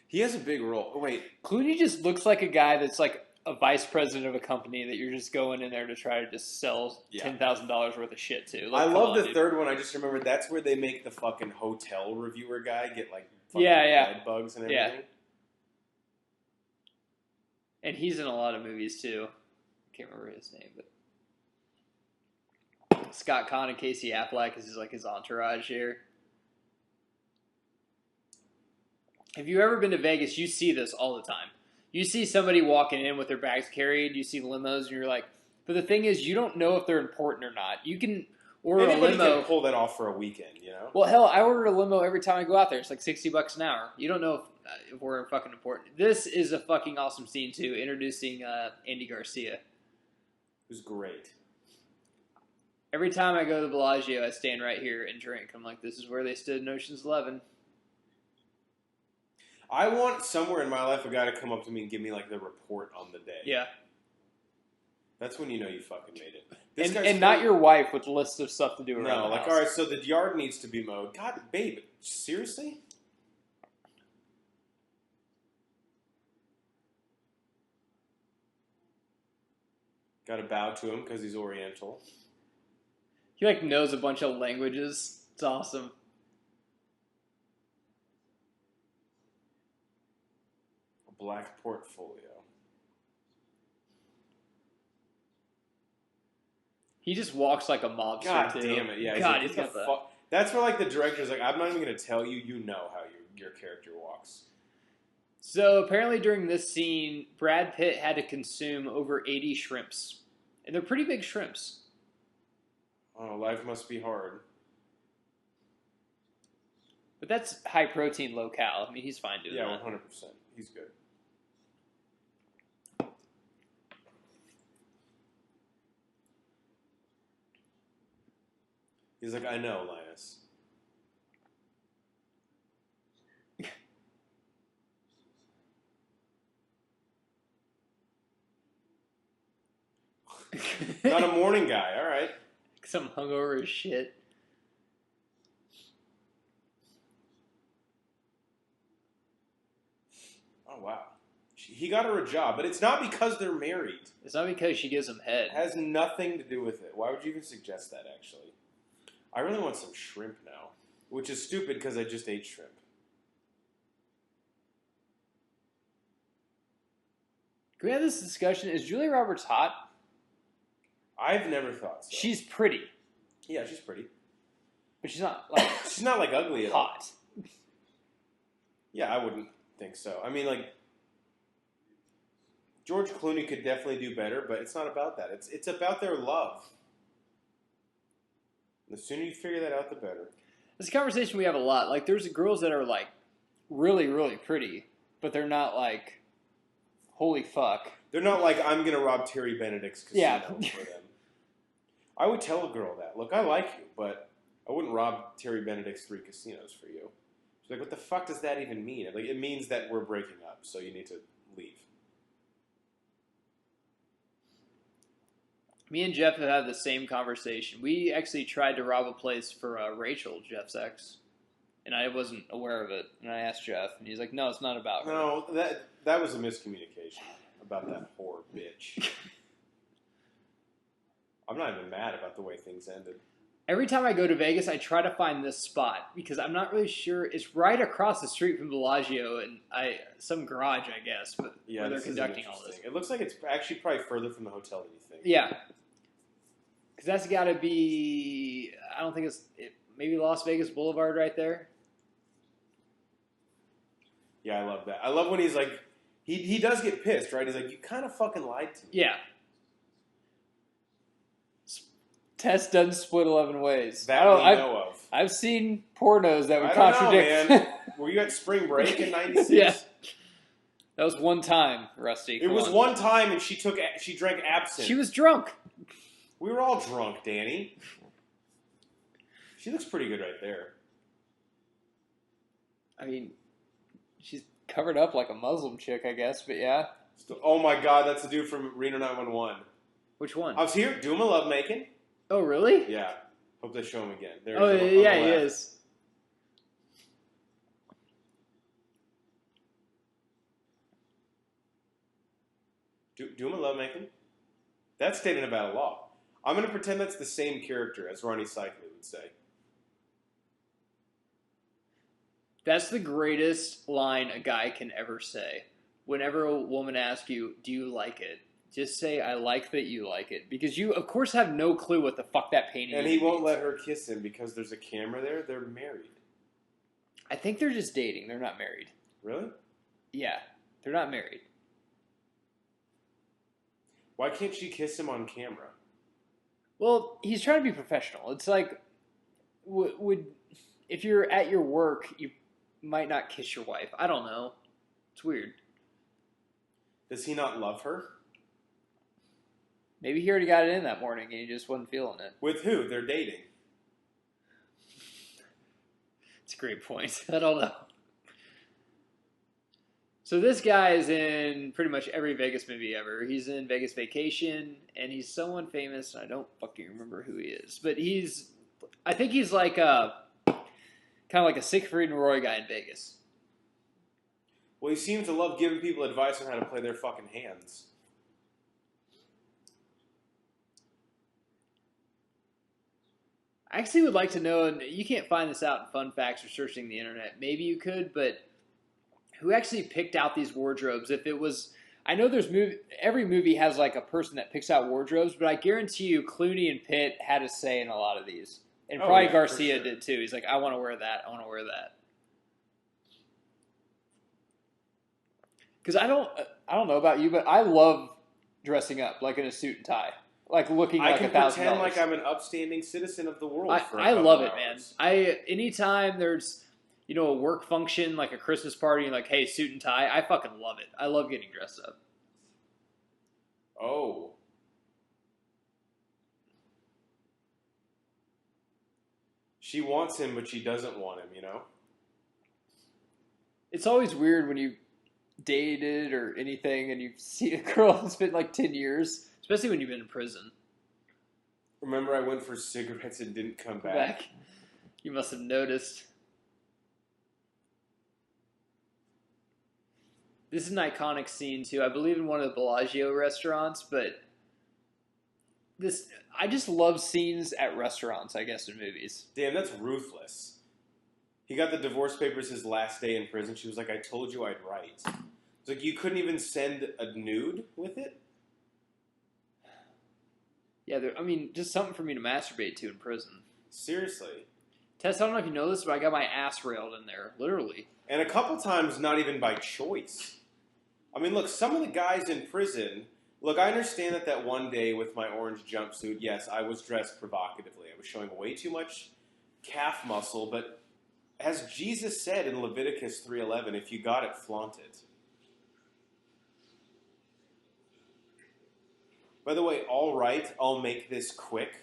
He has a big role. Oh, wait. Clooney just looks like a guy that's like a vice president of a company that you're just going in there to try to just sell $10,000 worth of shit to. Like, I love the third one. I just remembered that's where they make the fucking hotel reviewer guy get like fucking bed bugs and everything. Yeah. And he's in a lot of movies too. Can't remember his name, but Scott Conn and Casey Affleck is like his entourage here. Have you ever been to Vegas? You see this all the time. You see somebody walking in with their bags carried. You see limos, and you're like, but the thing is, you don't know if they're important or not. You can order a limo. Can pull that off for a weekend, you know? Well, hell, I order a limo every time I go out there. It's like $60 an hour. You don't know if we're fucking important. This is a fucking awesome scene too. Introducing Andy Garcia, who's great. Every time I go to the Bellagio, I stand right here and drink. I'm like, this is where they stood in Ocean's 11. I want somewhere in my life a guy to come up to me and give me like the report on the day. Yeah. That's when you know you fucking made it. And not your wife with a list of stuff to do around the house. All right, so the yard needs to be mowed. God, babe, seriously? Got to bow to him because he's Oriental. He like knows a bunch of languages. It's awesome. Black portfolio. He just walks like a mobster. God too. Damn it! Yeah, God, he's got that. That's where like the director's like, I'm not even going to tell you. You know how your character walks. So apparently during this scene, Brad Pitt had to consume over 80 shrimps, and they're pretty big shrimps. Oh, life must be hard. But that's high protein, low cal. I mean, he's fine doing that. Yeah, 100%. He's good. He's like, I know, Linus. Not a morning guy, all right. Some hungover as shit. Oh, wow. He got her a job, but it's not because they're married. It's not because she gives him head. It has nothing to do with it. Why would you even suggest that, actually? I really want some shrimp now, which is stupid because I just ate shrimp. Can we have this discussion? Is Julia Roberts hot? I've never thought so. She's pretty. Yeah, she's pretty. But she's not, like... she's not, like, ugly at all. Hot. Yeah, I wouldn't think so. I mean, like... George Clooney could definitely do better, but it's not about that. It's about their love. The sooner you figure that out, the better. It's a conversation we have a lot. Like, there's girls that are, like, really, really pretty, but they're not, like, holy fuck. They're not like, I'm going to rob Terry Benedict's casino for them. I would tell a girl that. Look, I like you, but I wouldn't rob Terry Benedict's 3 casinos for you. She's like, what the fuck does that even mean? Like, it means that we're breaking up, so you need to leave. Me and Jeff have had the same conversation. We actually tried to rob a place for Rachel, Jeff's ex, and I wasn't aware of it. And I asked Jeff, and he's like, "No, it's not about her." No, that was a miscommunication about that whore bitch. I'm not even mad about the way things ended. Every time I go to Vegas, I try to find this spot because I'm not really sure. It's right across the street from Bellagio and some garage, I guess, but yeah, where they're conducting all this. It looks like it's actually probably further from the hotel than you think. Yeah. Because that's got to be, I don't think maybe Las Vegas Boulevard right there. Yeah, I love that. I love when he's like, he does get pissed, right? He's like, you kind of fucking lied to me. Yeah. Test doesn't split 11 ways. That I know of. I've seen pornos that would I contradict. Don't know, man. Were you at spring break in '96? Yeah. That was one time, Rusty. It was one time, and she drank absinthe. She was drunk. We were all drunk, Danny. She looks pretty good right there. I mean, she's covered up like a Muslim chick, I guess, but yeah. Oh my God, that's the dude from Reno 911. Which one? I was here doing my lovemaking. Oh, really? Yeah. Hope they show him again. There yeah, he is. Doing my lovemaking? That's statement about a law. I'm going to pretend that's the same character as Ronnie Cycli would say. That's the greatest line a guy can ever say. Whenever a woman asks you, do you like it? Just say, I like that you like it. Because you, of course, have no clue what the fuck that painting is. And he won't let her kiss him because there's a camera there. They're married. I think they're just dating. They're not married. Really? Yeah. They're not married. Why can't she kiss him on camera? Well, he's trying to be professional. It's like, if you're at your work, you might not kiss your wife. I don't know. It's weird. Does he not love her? Maybe he already got it in that morning and he just wasn't feeling it. With who? They're dating. It's a great point. I don't know. So this guy is in pretty much every Vegas movie ever. He's in Vegas Vacation, and he's someone famous. I don't fucking remember who he is. But I think he's like kind of like a Siegfried and Roy guy in Vegas. Well, he seems to love giving people advice on how to play their fucking hands. I actually would like to know, and you can't find this out in fun facts or searching the internet. Maybe you could, but who actually picked out these wardrobes? If it was, I know every movie has like a person that picks out wardrobes, but I guarantee you Clooney and Pitt had a say in a lot of these. And probably Garcia did too. He's like, I want to wear that. I want to wear that. Because I don't know about you, but I love dressing up like in a suit and tie. Like looking like $1,000. I can pretend like I'm an upstanding citizen of the world. I love it, man. Anytime there's a work function like a Christmas party, and like, hey, suit and tie, I fucking love it. I love getting dressed up. Oh, she wants him, but she doesn't want him. It's always weird when you dated or anything, and you see a girl that's been like 10 years. Especially when you've been in prison. Remember I went for cigarettes and didn't come back? You must have noticed. This is an iconic scene too. I believe in one of the Bellagio restaurants, but this I just love scenes at restaurants, I guess, in movies. Damn, that's ruthless. He got the divorce papers his last day in prison. She was like, I told you I'd write. It's like, you couldn't even send a nude with it? Yeah, I mean, just something for me to masturbate to in prison. Seriously. Tess, I don't know if you know this, but I got my ass railed in there, literally. And a couple times, not even by choice. I mean, look, some of the guys in prison... Look, I understand that one day with my orange jumpsuit, yes, I was dressed provocatively. I was showing way too much calf muscle, but as Jesus said in Leviticus 3:11, if you got it, flaunt it. By the way, all right, I'll make this quick,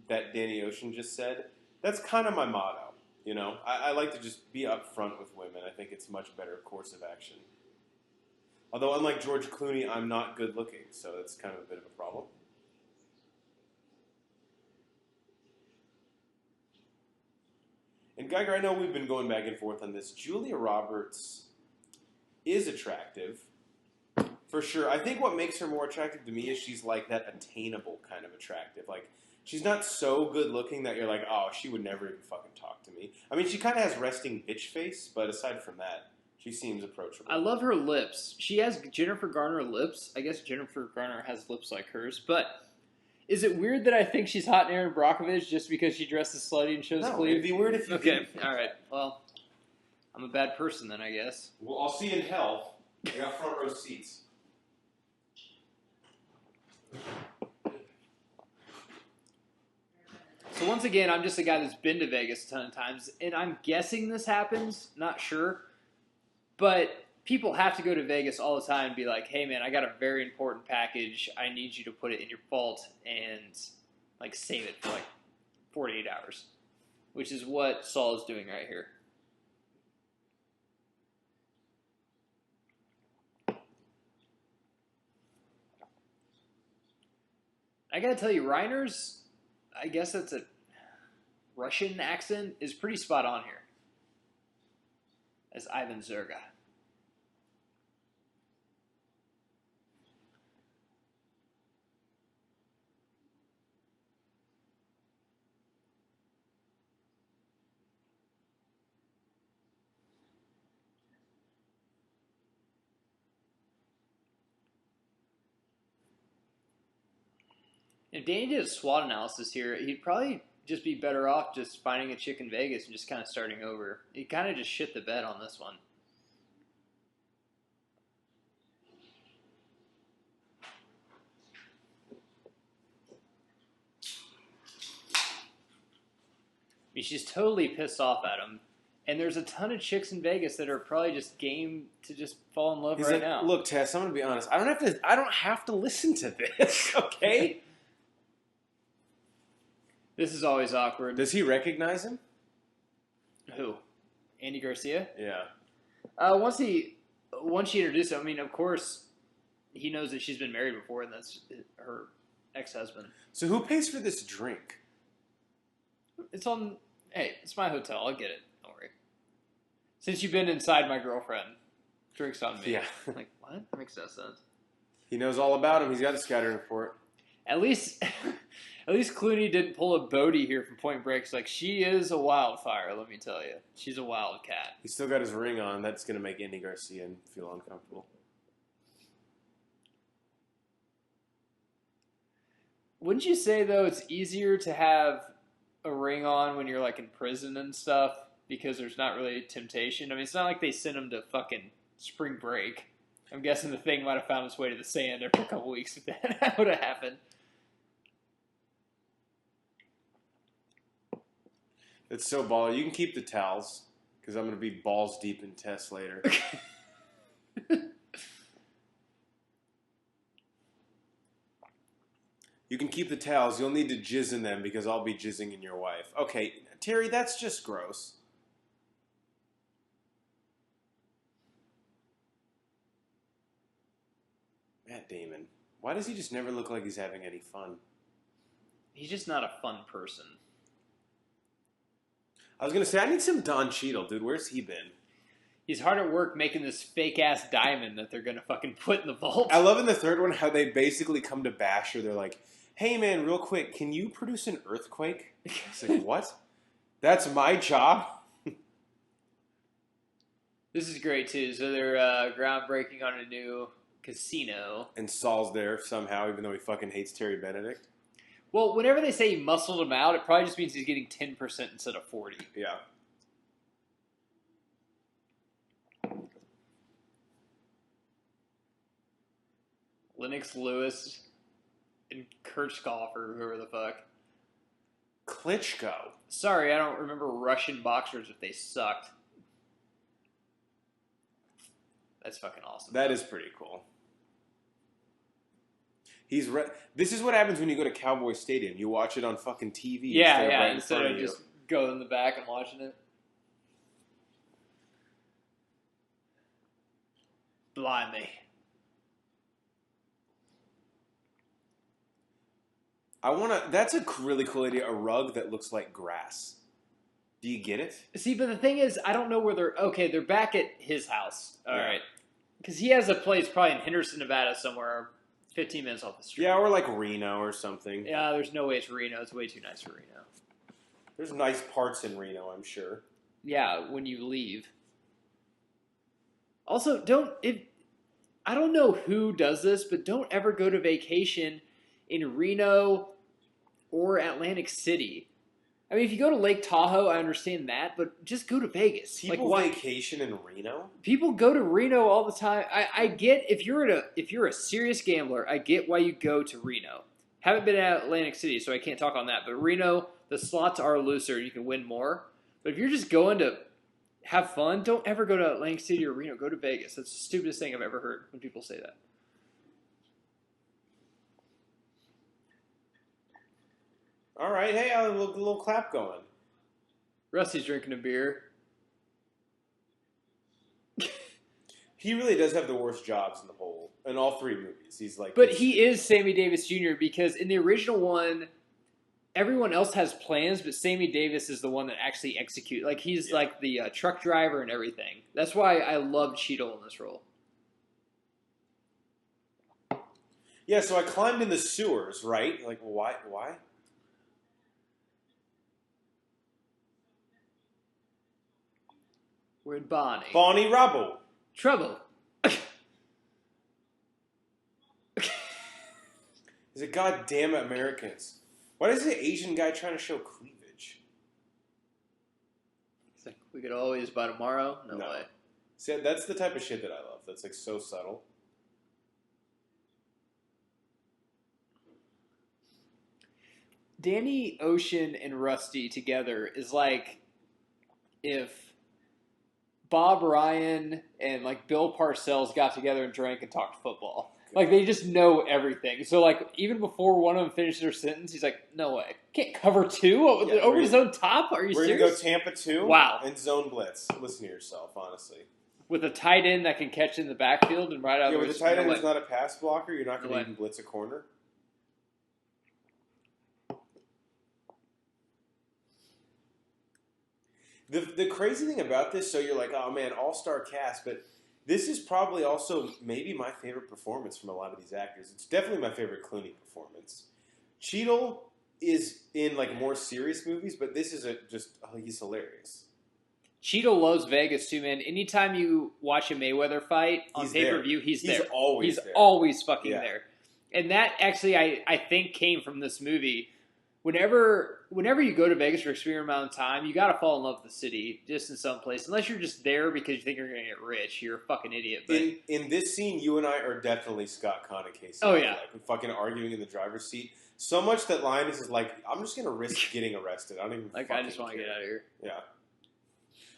that Danny Ocean just said. That's kind of my motto, you know? I like to just be upfront with women. I think it's a much better course of action. Although, unlike George Clooney, I'm not good looking, so that's kind of a bit of a problem. And Geiger, I know we've been going back and forth on this. Julia Roberts is attractive, for sure. I think what makes her more attractive to me is she's like that attainable kind of attractive. Like, she's not so good looking that you're like, oh, she would never even fucking talk to me. I mean, she kind of has resting bitch face, but aside from that, she seems approachable. I love her lips. She has Jennifer Garner lips. I guess Jennifer Garner has lips like hers. But is it weird that I think she's hot in Erin Brockovich just because she dresses slutty and shows No, cleavage? it'd be weird if you Okay, didn't. all right. Well, I'm a bad person then, I guess. Well, I'll see you in hell. I got front row seats. So once again, I'm just a guy that's been to Vegas a ton of times, and I'm guessing this happens. Not sure. But people have to go to Vegas all the time and be like, hey, man, I got a very important package. I need you to put it in your vault and, like, save it for, like, 48 hours. Which is what Saul is doing right here. I gotta tell you, Reiner's, I guess that's a Russian accent, is pretty spot on here. As Ivan Zerga. If Danny did a SWOT analysis here, he'd probably just be better off just finding a chick in Vegas and just kind of starting over. He kind of just shit the bed on this one. I mean, she's totally pissed off at him. And there's a ton of chicks in Vegas that are probably just game to just fall in love right now. Look, Tess, I'm gonna be honest. I don't have to listen to this, okay? This is always awkward. Does he recognize him? Who? Andy Garcia? Yeah. Once she introduced him, I mean, of course, he knows that she's been married before, and that's her ex-husband. So who pays for this drink? Hey, it's my hotel. I'll get it. Don't worry. Since you've been inside my girlfriend, drinks on me. Yeah. Like, what? That makes no sense. He knows all about him. He's got a scouting report. At least Clooney didn't pull a Bodie here from Point Break. It's like, she is a wildfire, let me tell you. She's a wildcat. He's still got his ring on. That's going to make Andy Garcia feel uncomfortable. Wouldn't you say, though, it's easier to have a ring on when you're, like, in prison and stuff because there's not really temptation? I mean, it's not like they sent him to fucking spring break. I'm guessing the thing might have found its way to the sand after a couple weeks if that would have happened. It's so baller. You can keep the towels because I'm going to be balls deep in Tess later. You can keep the towels. You'll need to jizz in them because I'll be jizzing in your wife. Okay, Terry, that's just gross. Matt Damon. Why does he just never look like he's having any fun? He's just not a fun person. I was going to say, I need some Don Cheadle, dude. Where's he been? He's hard at work making this fake ass diamond that they're gonna fucking put in the vault. I love in the third one how they basically come to Basher. They're like, "Hey man, real quick, can you produce an earthquake?" It's like, what? That's my job. This is great too. So they're groundbreaking on a new casino. And Saul's there somehow, even though he fucking hates Terry Benedict. Well, whenever they say he muscled him out, it probably just means he's getting 10% instead of 40. Yeah. Lennox Lewis and Kirchhoff or whoever the fuck. Klitschko. Sorry, I don't remember Russian boxers if they sucked. That's fucking awesome. That is pretty cool. This is what happens when you go to Cowboy Stadium. You watch it on fucking TV. Yeah, in instead front of you. just going in the back and watching it. Blimey. That's a really cool idea. A rug that looks like grass. Do you get it? See, but the thing is, I don't know where they're... Okay, they're back at his house. All Yeah. right. Because he has a place probably in Henderson, Nevada somewhere, 15 minutes off the street. Yeah, or like Reno or something. Yeah, there's no way it's Reno. It's way too nice for Reno. There's nice parts in Reno, I'm sure. Yeah, when you leave. Also, I don't know who does this, but don't ever go to vacation in Reno or Atlantic City. I mean, if you go to Lake Tahoe, I understand that, but just go to Vegas. People why- vacation in Reno? People go to Reno all the time. I get if you're a serious gambler, I get why you go to Reno. Haven't been at Atlantic City, so I can't talk on that. But Reno, the slots are looser, and you can win more. But if you're just going to have fun, don't ever go to Atlantic City or Reno. Go to Vegas. That's the stupidest thing I've ever heard when people say that. All right, hey, a little clap going. Rusty's drinking a beer. He really does have the worst jobs in all three movies. He's like, But he is Sammy Davis Jr. because in the original one, everyone else has plans, but Sammy Davis is the one that actually executes. Like, he's like the truck driver and everything. That's why I love Cheadle in this role. Yeah, so I climbed in the sewers, right? Like, why? We're in Bonnie. Bonnie Rubble. Trouble. He's a goddamn Americans. Why is the Asian guy trying to show cleavage? He's like, we could always buy tomorrow. No way. See, that's the type of shit that I love. That's like so subtle. Danny Ocean and Rusty together is like if Bob Ryan and like Bill Parcells got together and drank and talked football. Like they just know everything. So like even before one of them finished their sentence, he's like, "No way, can't cover two over his own top." Are you We're serious? gonna go Tampa 2. Wow. And zone blitz. Listen to yourself, honestly. With a tight end that can catch in the backfield and right out Yeah, of with the tight end is not a pass blocker. You're not going to even blitz a corner. The crazy thing about this, so you're like, oh man, all-star cast, but this is probably also maybe my favorite performance from a lot of these actors. It's definitely my favorite Clooney performance. Cheadle is in like more serious movies, but this is he's hilarious. Cheadle loves Vegas too, man. Anytime you watch a Mayweather fight on pay-per-view, he's there. He's there. Always fucking there. And that actually, I think, came from this movie. Whenever you go to Vegas for a extreme amount of time, you got to fall in love with the city just in some place. Unless you're just there because you think you're going to get rich. You're a fucking idiot. But in this scene, you and I are definitely Scott Conn and Casey. Oh, yeah. Like, fucking arguing in the driver's seat. So much that Linus is like, I'm just going to risk getting arrested. I don't even I just want to get out of here. Yeah.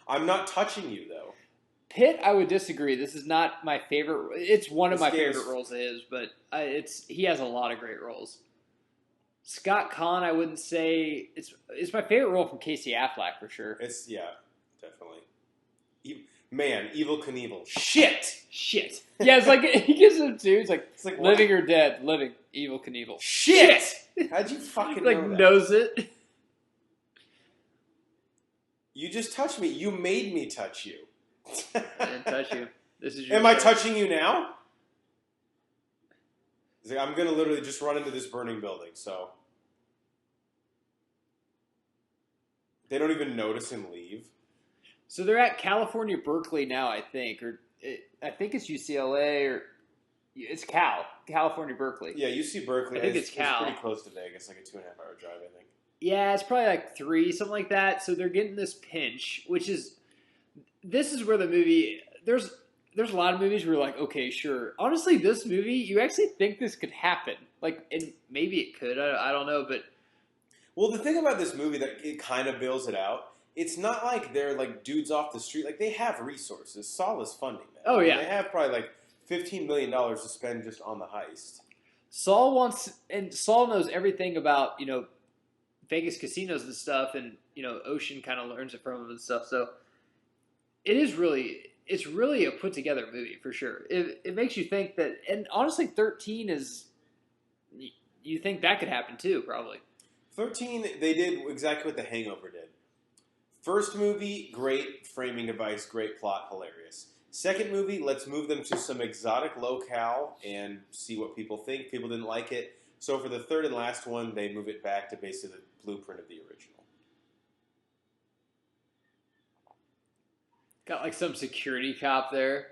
I'm not touching you, though. Pitt, I would disagree. This is not my favorite. It's one of my favorite roles of his, but he has a lot of great roles. Scott Conn, I wouldn't say it's my favorite role from Casey Affleck for sure. Definitely. Man, Evil Knievel. Shit. Yeah, it's like he gives him two. It's like living or dead. Living. Evil Knievel. Shit. How'd you fucking know that? Knows it. You just touched me. You made me touch you. I didn't touch you. This is your Am I show. touching you now? He's like, I'm gonna literally just run into this burning building, so they don't even notice him leave. So they're at California Berkeley now, I think, I think it's UCLA or it's California Berkeley. Yeah, UC Berkeley. I think it's Cal. It's pretty close to Vegas, like a 2.5-hour drive, I think. Yeah, it's probably like 3, something like that. So they're getting this pinch, this is where the movie there's a lot of movies where you're like, okay, sure. Honestly, this movie, you actually think this could happen. Like, and maybe it could. I don't know, but well, the thing about this movie that it kind of bails it out. It's not like they're like dudes off the street. Like they have resources. Saul is funding that. Oh yeah, they have probably like $15 million to spend just on the heist. Saul knows everything about Vegas casinos and stuff, and Ocean kind of learns it from him and stuff. So it's really a put together movie for sure. It makes you think that, and honestly, 13 is you think that could happen too, probably. 13, they did exactly what The Hangover did. First movie, great framing device, great plot, hilarious. Second movie, let's move them to some exotic locale and see what people think. People didn't like it. So for the third and last one, they move it back to basically the blueprint of the original. Got like some security cop there.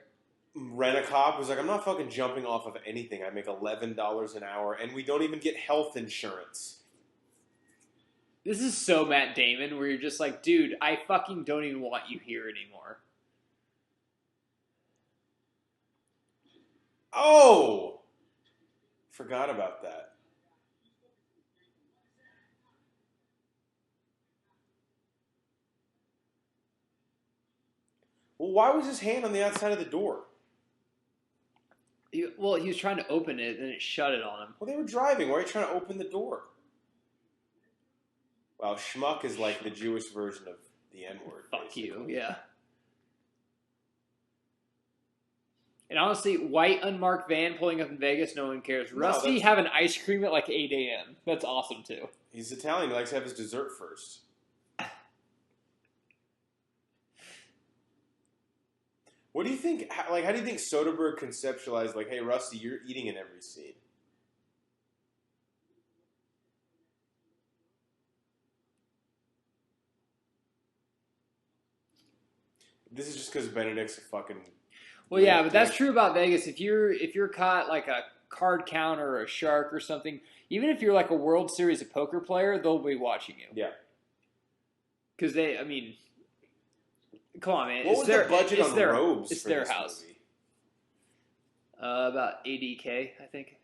Rent-A-Cop was like, I'm not fucking jumping off of anything. I make $11 an hour, and we don't even get health insurance. This is so Matt Damon, where you're just like, dude, I fucking don't even want you here anymore. Oh! Forgot about that. Well, why was his hand on the outside of the door? He was trying to open it, and it shut it on him. Well, they were driving. Why are you trying to open the door? Wow, schmuck is like the Jewish version of the N-word. Fuck basically. you, yeah. And honestly, white unmarked van pulling up in Vegas, no one cares. Rusty having ice cream at like 8 a.m. That's awesome too. He's Italian. He likes to have his dessert first. What do you think? How do you think Soderbergh conceptualized, like, hey, Rusty, you're eating in every scene? This is just because Benedict's a fucking... Well, yeah, but that's true about Vegas. If you're caught like a card counter or a shark or something, even if you're like a World Series of poker player, they'll be watching you. Yeah. Because come on, man. What was the budget on robes? It's for their this house. Movie? About $80K, I think.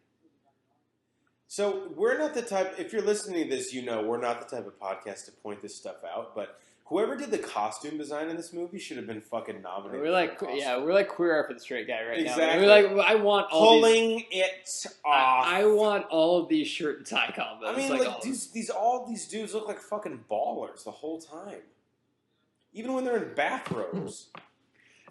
So we're not the type. If you're listening to this, we're not the type of podcast to point this stuff out. But whoever did the costume design in this movie should have been fucking nominated. We're like Queer Eye for the Straight Guy right now. Exactly. We're like, I want all pulling it off. I want all of these shirt and tie combos. I mean, like all these dudes look like fucking ballers the whole time, even when they're in bathrobes.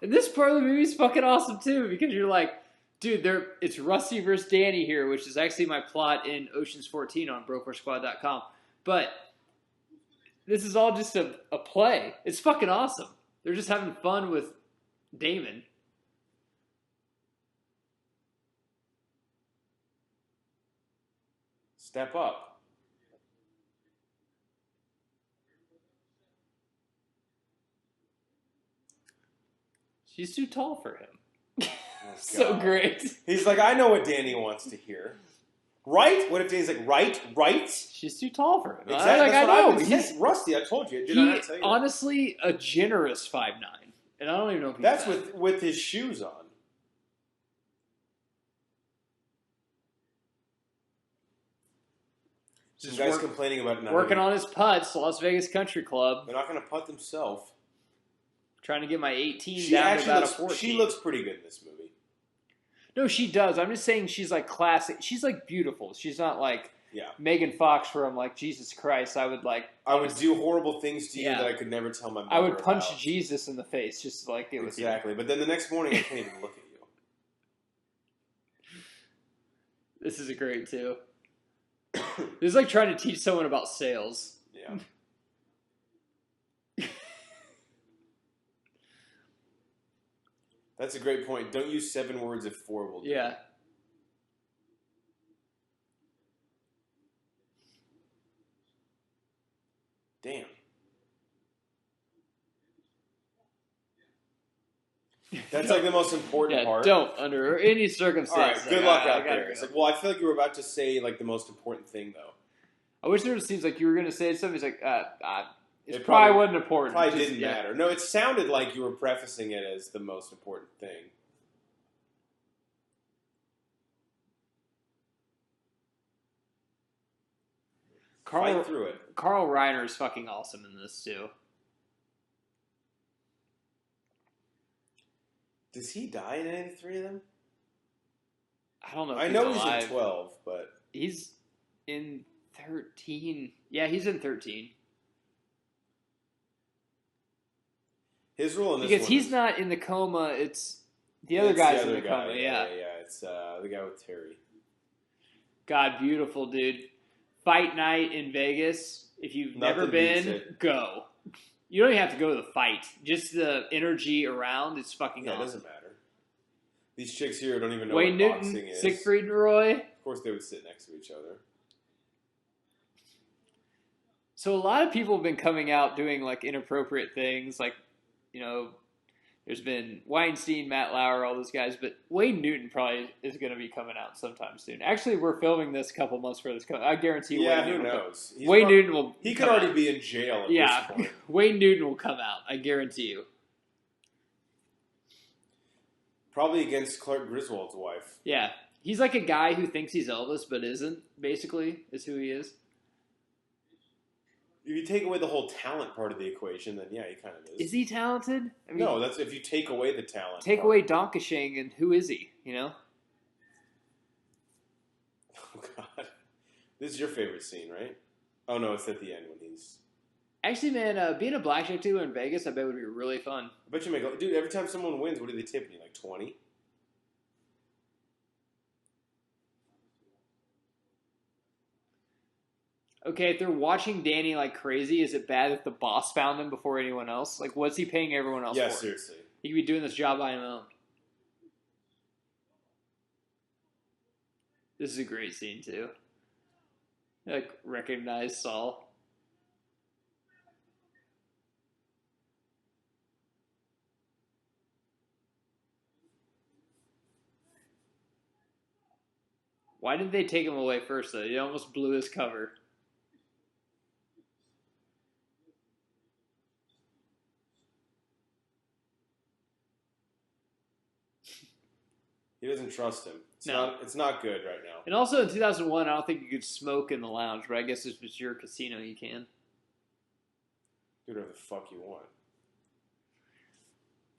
And this part of the movie is fucking awesome too, because you're like, dude, it's Rusty versus Danny here, which is actually my plot in Ocean's 14 on BroForSquad.com. But this is all just a play. It's fucking awesome. They're just having fun with Damon. Step up. She's too tall for him. Oh, so great. He's like, I know what Danny wants to hear. Right? What if Danny's like, right? She's too tall for him. Exactly. That's what I know. He's Rusty. I told you. Did I not tell you? Honestly, a generous 5'9", and I don't even know if he's that's that. with his shoes on. Some guys complaining about working on his putts, Las Vegas Country Club. They're not going to putt themselves. Trying to get my 18 down to about a 14. She looks pretty good in this movie. No, she does. I'm just saying she's like classic. She's like beautiful. She's not like Megan Fox where I'm like, Jesus Christ, I would do horrible things to you that I could never tell my mother I would punch about. Jesus in the face just like it was. Exactly. But then the next morning I can't even look at you. This is a great too. This is like trying to teach someone about sales. Yeah. That's a great point. Don't use 7 words if 4 will do. Yeah. Damn. That's like the most important part. Don't under any circumstance. All right, good luck out there. Go. It's like, well, I feel like you were about to say like the most important thing though. I wish there seems like you were going to say something. It's like, it probably wasn't important. Probably didn't matter. No, it sounded like you were prefacing it as the most important thing. Fight through it. Carl Reiner is fucking awesome in this too. Does he die in any 3 of them? I don't know. I know he's in 12, but he's in 13. Yeah, he's in 13. His role in this because one he's not in the coma. It's the other guy's in the coma. Yeah. It's the guy with Terry. God, beautiful, dude. Fight night in Vegas. If you've never been, go. You don't even have to go to the fight. Just the energy around is fucking awesome. It doesn't matter. These chicks here don't even know Wayne what Newton, boxing is. Siegfried and Roy. Of course, they would sit next to each other. So a lot of people have been coming out doing like inappropriate things, like, you know, there's been Weinstein, Matt Lauer, all those guys, but Wayne Newton probably is going to be coming out sometime soon. Actually, we're filming this a couple months for this. I guarantee you. Yeah, who knows? Wayne Newton will. He could already be in jail. At this point. Wayne Newton will come out. I guarantee you. Probably against Clark Griswold's wife. Yeah, he's like a guy who thinks he's Elvis but isn't. Basically, is who he is. If you take away the whole talent part of the equation, then yeah, he kind of is. Is he talented? I mean, no, that's if you take away the talent. Take away Donkashing, and who is he? You know? Oh God, this is your favorite scene, right? Oh no, it's at the end when he's. Actually, man, being a blackjack dealer in Vegas, I bet would be really fun. I bet you make, dude. Every time someone wins, what do they tip you? Like 20? Okay, if they're watching Danny like crazy, is it bad if the boss found him before anyone else? Like, what's he paying everyone else for? Yeah, seriously. He could be doing this job on his own. This is a great scene, too. Like, recognize Saul. Why did they take him away first, though? He almost blew his cover. He doesn't trust him. It's not good right now. And also in 2001, I don't think you could smoke in the lounge, but I guess if it's your casino, you can. Do whatever the fuck you want. I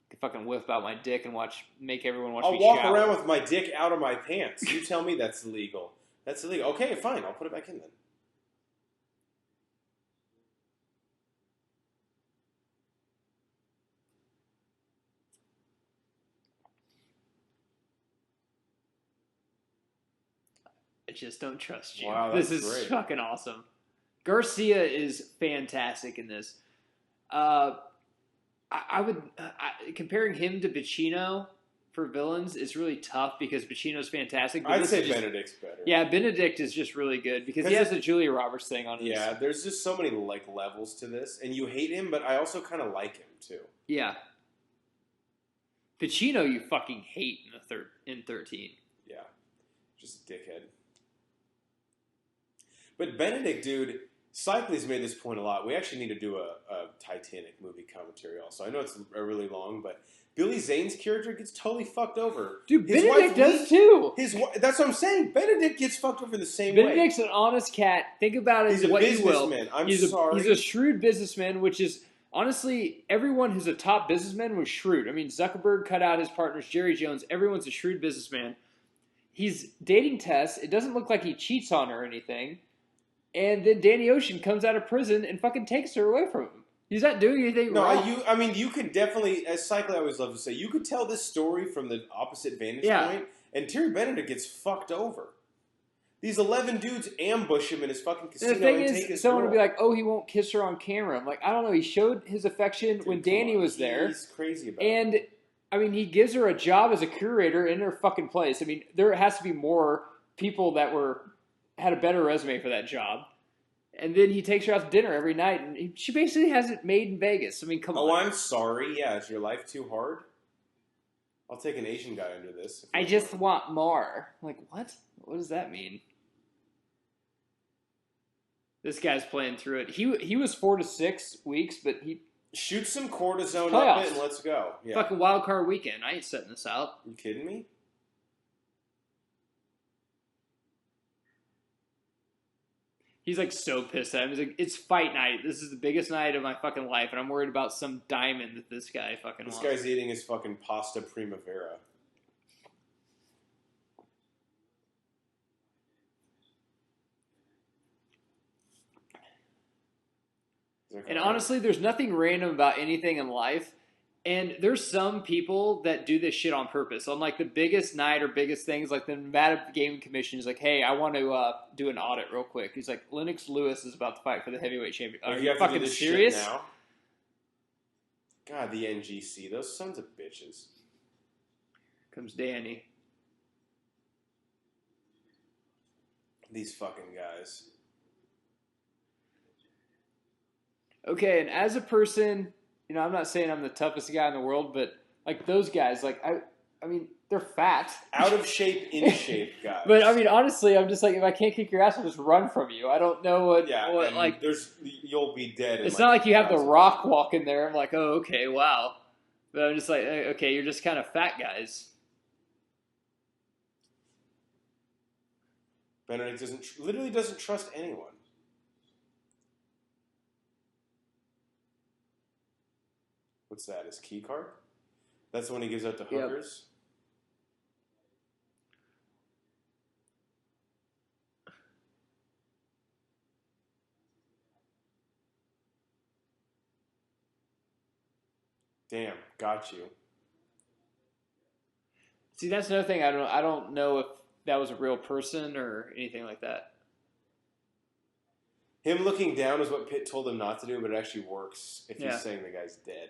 could fucking whip out my dick and make everyone watch I'll me walk shower. around with my dick out of my pants. You tell me that's illegal. That's illegal. Okay, fine. I'll put it back in then. I just don't trust you. Wow, this is great. Fucking awesome. Garcia is fantastic in this. I would comparing him to Pacino for villains is really tough because Pacino's fantastic. But I'd say Benedict's better. Yeah, Benedict is just really good because he has the Julia Roberts thing on his. Yeah, there's just so many like levels to this, and you hate him, but I also kind of like him too. Yeah. Pacino, you fucking hate in 13. Yeah, just a dickhead. But Benedict, dude, Cycles made this point a lot. We actually need to do a Titanic movie commentary also. I know it's really long, but Billy Zane's character gets totally fucked over. Dude, Benedict does too. That's what I'm saying. Benedict gets fucked over the same way. Benedict's an honest cat. Think about it. He's a businessman. He's a shrewd businessman, which is honestly everyone who's a top businessman was shrewd. I mean, Zuckerberg cut out his partners, Jerry Jones. Everyone's a shrewd businessman. He's dating Tess. It doesn't look like he cheats on her or anything. And then Danny Ocean comes out of prison and fucking takes her away from him. He's not doing anything wrong. You could definitely, as Cycling I always love to say, you could tell this story from the opposite vantage point, and Terry Benedict gets fucked over. These 11 dudes ambush him in his fucking casino and take his girl. Someone would be like, oh, he won't kiss her on camera. I'm like, I don't know. He showed his affection when Danny was there. He's crazy about it. And I mean, he gives her a job as a curator in her fucking place. I mean, there has to be more people that had a better resume for that job. And then he takes her out to dinner every night, and she basically has it made in Vegas. I mean, come on. Oh, I'm sorry. Yeah, is your life too hard? I'll take an Asian guy under this. I just want more. Like, what? What does that mean? This guy's playing through it. He was 4 to 6 weeks, but he shoot some cortisone playoffs. up it and let's go. Yeah. Fucking wild card weekend. I ain't setting this out. You kidding me? He's like so pissed at him. He's like, it's fight night. This is the biggest night of my fucking life, and I'm worried about some diamond that this guy fucking wants. This guy's eating his fucking pasta primavera. And honestly, there's nothing random about anything in life. And there's some people that do this shit on purpose. On like the biggest night or biggest things, like the Nevada Gaming Commission is like, hey, I want to do an audit real quick. He's like, Lennox Lewis is about to fight for the heavyweight champion. Are you fucking serious? Now? God, the NGC, those sons of bitches. Comes Danny. These fucking guys. Okay, and as a person, you know, I'm not saying I'm the toughest guy in the world, but like those guys, like I mean, they're fat, out of shape, in shape guys. But I mean, honestly, I'm just like, if I can't kick your ass, I'll just run from you. I don't know what. Yeah, what like you'll be dead. It's not like you have the Rock walking there. I'm like, oh, okay, wow. But I'm just like, okay, you're just kind of fat guys. Benedict literally doesn't trust anyone. What's that? His key card? That's the one he gives out to hookers? Yep. Damn, got you. See, that's another thing. I don't know if that was a real person or anything like that. Him looking down is what Pitt told him not to do, but it actually works if he's saying the guy's dead.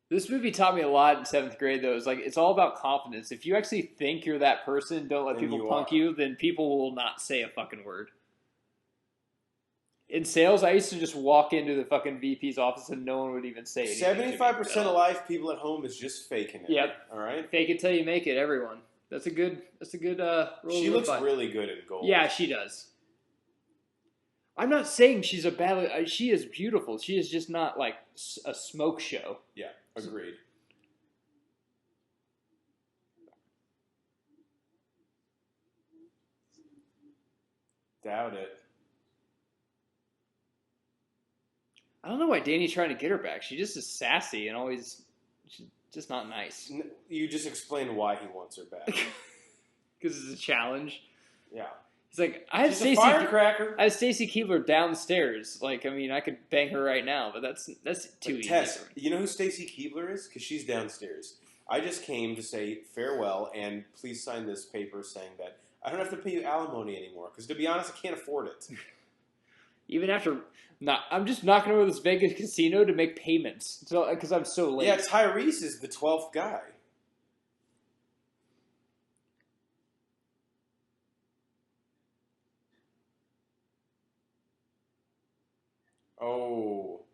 This movie taught me a lot in 7th grade, though. It's like, it's all about confidence. If you actually think you're that person, don't let people punk you, then people will not say a fucking word. In sales, I used to just walk into the fucking VP's office and no one would even say anything. 75% of life, people at home is just faking it. Yep. All right? Fake it till you make it, everyone. That's a good rule. She looks really good in gold. Yeah, she does. I'm not saying she's a bad... She is beautiful. She is just not like a smoke show. Yeah, agreed. Doubt it. I don't know why Danny's trying to get her back. She just is sassy and always... She's just not nice. You just explained why he wants her back. Because it's a challenge. Yeah. He's like, I have Stacy Keebler downstairs. Like, I mean, I could bang her right now, but that's too easy. Tess, you know who Stacy Keebler is? Because she's downstairs. I just came to say farewell and please sign this paper saying that I don't have to pay you alimony anymore. Because to be honest, I can't afford it. Even after... I'm just knocking over this Vegas casino to make payments because I'm so late. Yeah, Tyrese is the 12th guy. Oh.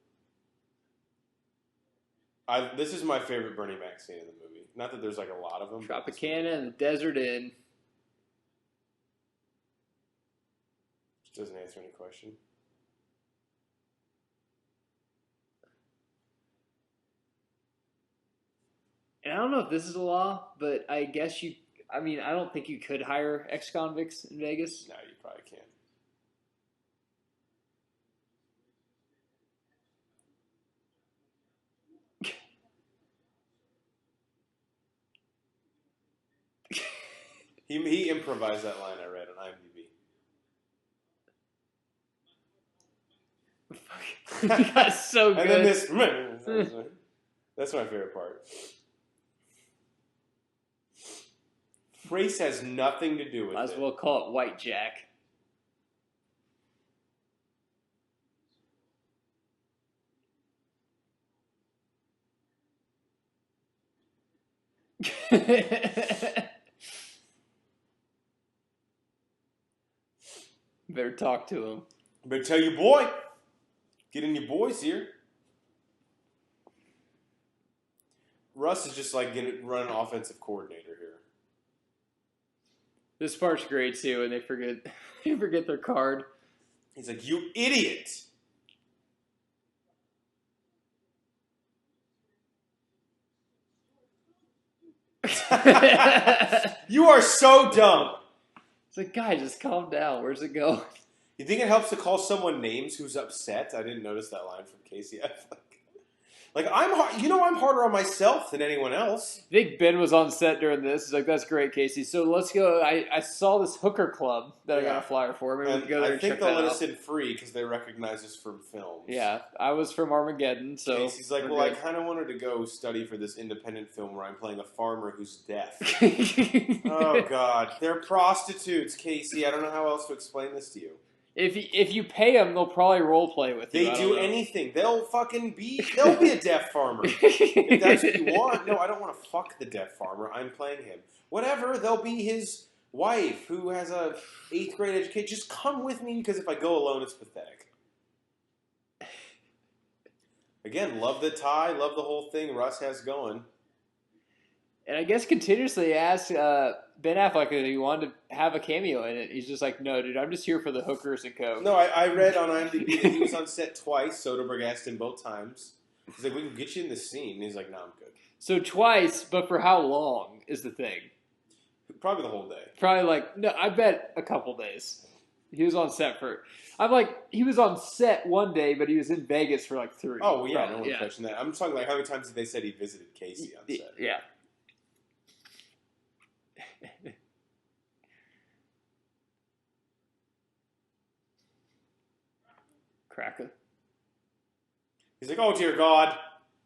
This is my favorite Bernie Mac scene in the movie. Not that there's like a lot of them. Tropicana and the Desert Inn. Which doesn't answer any question. And I don't know if this is a law, but I guess I don't think you could hire ex-convicts in Vegas. No, you probably can't. He improvised that line I read on IMDb. That's so good. And then this... That's my favorite part. Race has nothing to do with it. Might as well call it White Jack. Better talk to him. Better tell your boy. Get in your boys here. Russ is just like getting run an offensive coordinator here. This part's great too, and they forget their card. He's like, "You idiot!" You are so dumb. It's like, guy, just calm down. Where's it going? You think it helps to call someone names who's upset? I didn't notice that line from Casey. Like I'm harder on myself than anyone else. I think Ben was on set during this. He's like, that's great, Casey. So let's go. I saw this hooker club that I got a flyer for. Maybe we can go there I and think check they'll that let out. us in free because they recognize us from films. Yeah, I was from Armageddon, so Casey's like, well, I kind of wanted to go study for this independent film where I'm playing a farmer who's deaf. Oh, God. They're prostitutes, Casey. I don't know how else to explain this to you. If you pay them, they'll probably role play with you. They do anything. They'll be a deaf farmer. If that's what you want. No, I don't want to fuck the deaf farmer. I'm playing him. Whatever. They'll be his wife who has a 8th grade education. Just come with me because if I go alone, it's pathetic. Again, love the tie. Love the whole thing Russ has going. And I guess continuously asked Ben Affleck if he wanted to have a cameo in it. He's just like, no, dude, I'm just here for the hookers and coke. No, I read on IMDb that he was on set twice. Soderbergh asked him both times. He's like, we can get you in the scene. And he's like, no, I'm good. So twice, but for how long is the thing? Probably the whole day. Probably like, no, I bet a couple days. He was on set for... I'm like, he was on set one day, but he was in Vegas for like 3. Oh, well, yeah, no one's questioning that. I'm talking like how many times did they said he visited Casey on set? Yeah. Cracker. He's like, oh, dear God.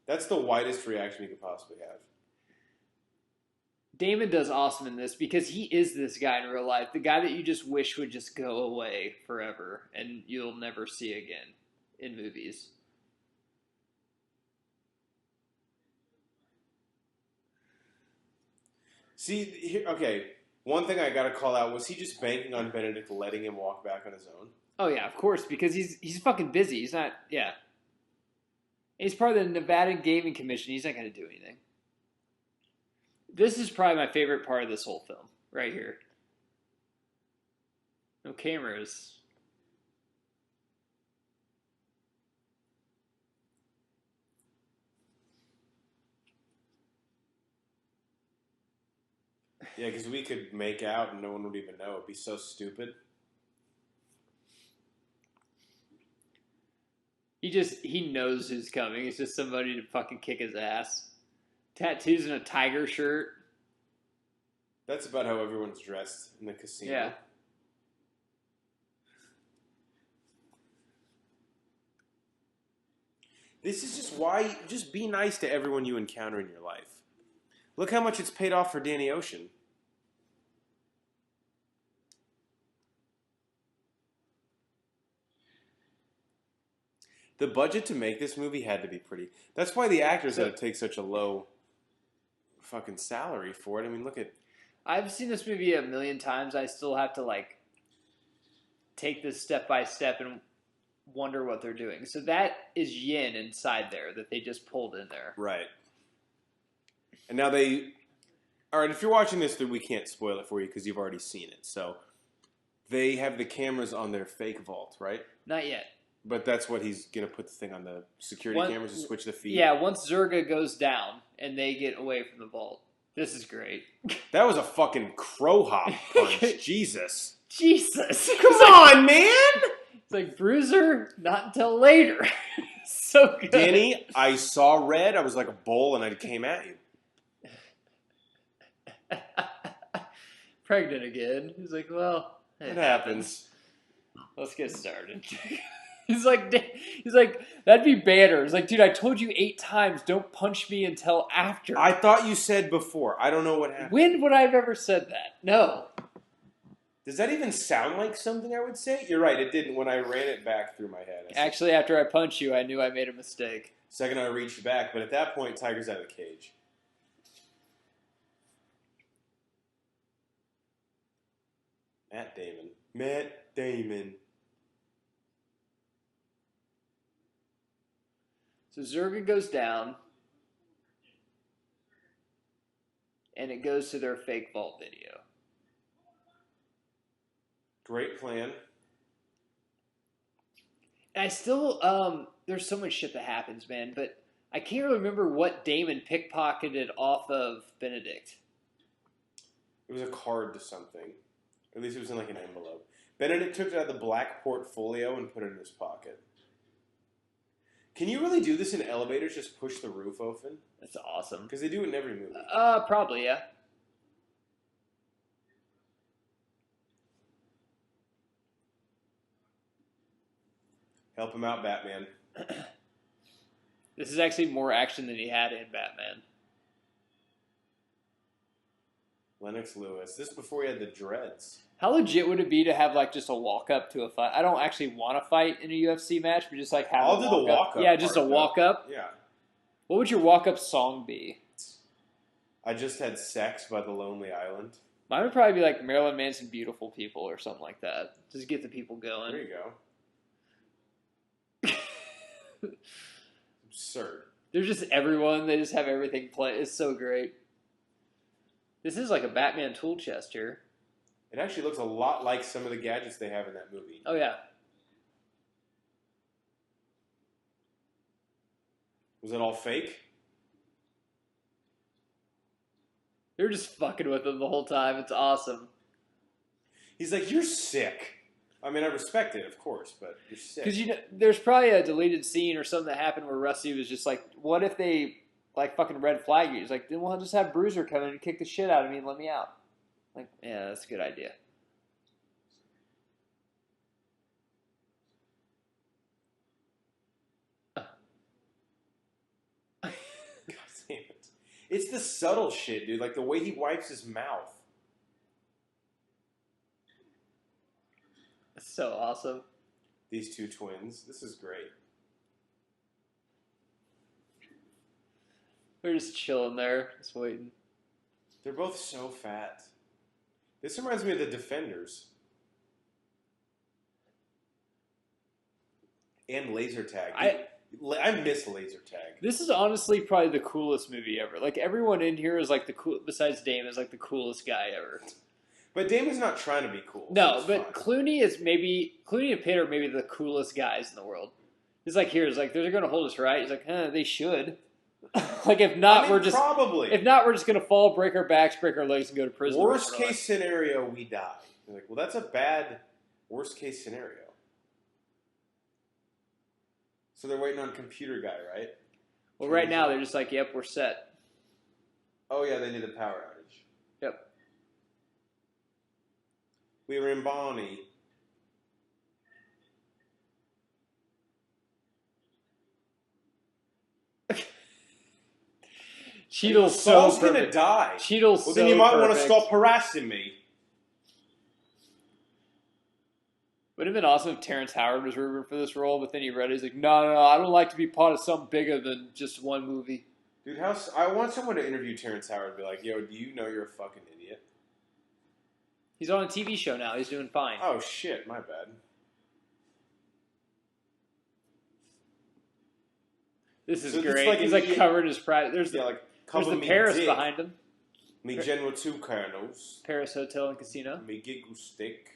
That's the whitest reaction you could possibly have. Damon does awesome in this because he is this guy in real life. The guy that you just wish would just go away forever and you'll never see again in movies. See, okay, one thing I got to call out, was he just banking on Benedict letting him walk back on his own? Oh, yeah, of course, because he's fucking busy. He's not, yeah. He's part of the Nevada Gaming Commission. He's not going to do anything. This is probably my favorite part of this whole film, right here. No cameras. Yeah, because we could make out and no one would even know. It'd be so stupid. He knows who's coming. It's just somebody to fucking kick his ass. Tattoos and a tiger shirt. That's about how everyone's dressed in the casino. Yeah. This is just why, just be nice to everyone you encounter in your life. Look how much it's paid off for Danny Ocean. The budget to make this movie had to be pretty. That's why the actors had to take such a low fucking salary for it. I mean, look at... I've seen this movie a million times. I still have to, like, take this step by step and wonder what they're doing. So that is yin inside there that they just pulled in there. Right. And now they... All right, if you're watching this, we can't spoil it for you because you've already seen it. So they have the cameras on their fake vault, right? Not yet. But that's what he's going to put the thing on the security cameras to switch the feed. Yeah, once Zerga goes down and they get away from the vault. This is great. That was a fucking crow hop punch. Jesus. Jesus. Come on, man! It's like, Bruiser, not until later. So good. Danny, I saw red. I was like a bull and I came at you. Pregnant again. He's like, well, it happens. Let's get started. He's like, that'd be banner. He's like, dude, I told you 8 times, don't punch me until after. I thought you said before. I don't know what happened. When would I have ever said that? No. Does that even sound like something I would say? You're right, it didn't when I ran it back through my head. Actually, after I punched you, I knew I made a mistake. Second I reached back, but at that point, Tiger's out of the cage. Matt Damon. Matt Damon. So Zurga goes down, and it goes to their fake vault video. Great plan. And I still, there's so much shit that happens, man, but I can't remember what Damon pickpocketed off of Benedict. It was a card to something. At least it was in like an envelope. Benedict took it out of the black portfolio and put it in his pocket. Can you really do this in elevators? Just push the roof open? That's awesome. Because they do it in every movie. Probably, yeah. Help him out, Batman. This is actually more action than he had in Batman. Lennox Lewis. This is before he had the dreads. How legit would it be to have like just a walk up to a fight? I don't actually want to fight in a UFC match, but just like have I'll do the walk up. Yeah, just a walk up. Yeah. What would your walk up song be? I Just Had Sex by The Lonely Island. Mine would probably be like Marilyn Manson Beautiful People or something like that. Just get the people going. There you go. Absurd. There's just everyone. They just have everything play. It's so great. This is like a Batman tool chest here. It actually looks a lot like some of the gadgets they have in that movie. Oh, yeah. Was it all fake? They're just fucking with him the whole time. It's awesome. He's like, you're sick. I mean, I respect it, of course, but you're sick. Because you know, there's probably a deleted scene or something that happened where Rusty was just like, what if they like fucking red flag you? He's like, then we'll just have Bruiser come in and kick the shit out of me and let me out. Like, yeah, that's a good idea. God damn it. It's the subtle shit, dude. Like the way he wipes his mouth. It's so awesome. These two twins. This is great. They're just chilling there, just waiting. They're both so fat. This reminds me of the Defenders. And Laser Tag. I miss Laser Tag. This is honestly probably the coolest movie ever. Like everyone in here is like the cool. Besides Damon, is like the coolest guy ever. But Damon's not trying to be cool. No, so but fun. Clooney and Pitt are maybe the coolest guys in the world. He's like, here's like they're gonna hold us right. He's like, they should. Like if not, we're just probably. If not, we're just gonna fall, break our backs, break our legs, and go to prison. Worst case scenario, we die. You're like, well, that's a bad worst case scenario. So they're waiting on computer guy, right? Well, right now they're just like, yep, we're set. Oh yeah, they did a power outage. Yep. We were in Bonnie. Cheadle's Saul's gonna die. Cheadle's well, then you might want to stop harassing me. Would have been awesome if Terrence Howard was rumored for this role, but then he read it. He's like, no, I don't like to be part of something bigger than just one movie. Dude, I want someone to interview Terrence Howard and be like, yo, do you know you're a fucking idiot? He's on a TV show now. He's doing fine. Oh, shit. My bad. This is great. Like he's like covered in his pride. There's the Paris behind him. Me General 2 Colonels. Paris Hotel and Casino. Me Giggle Stick.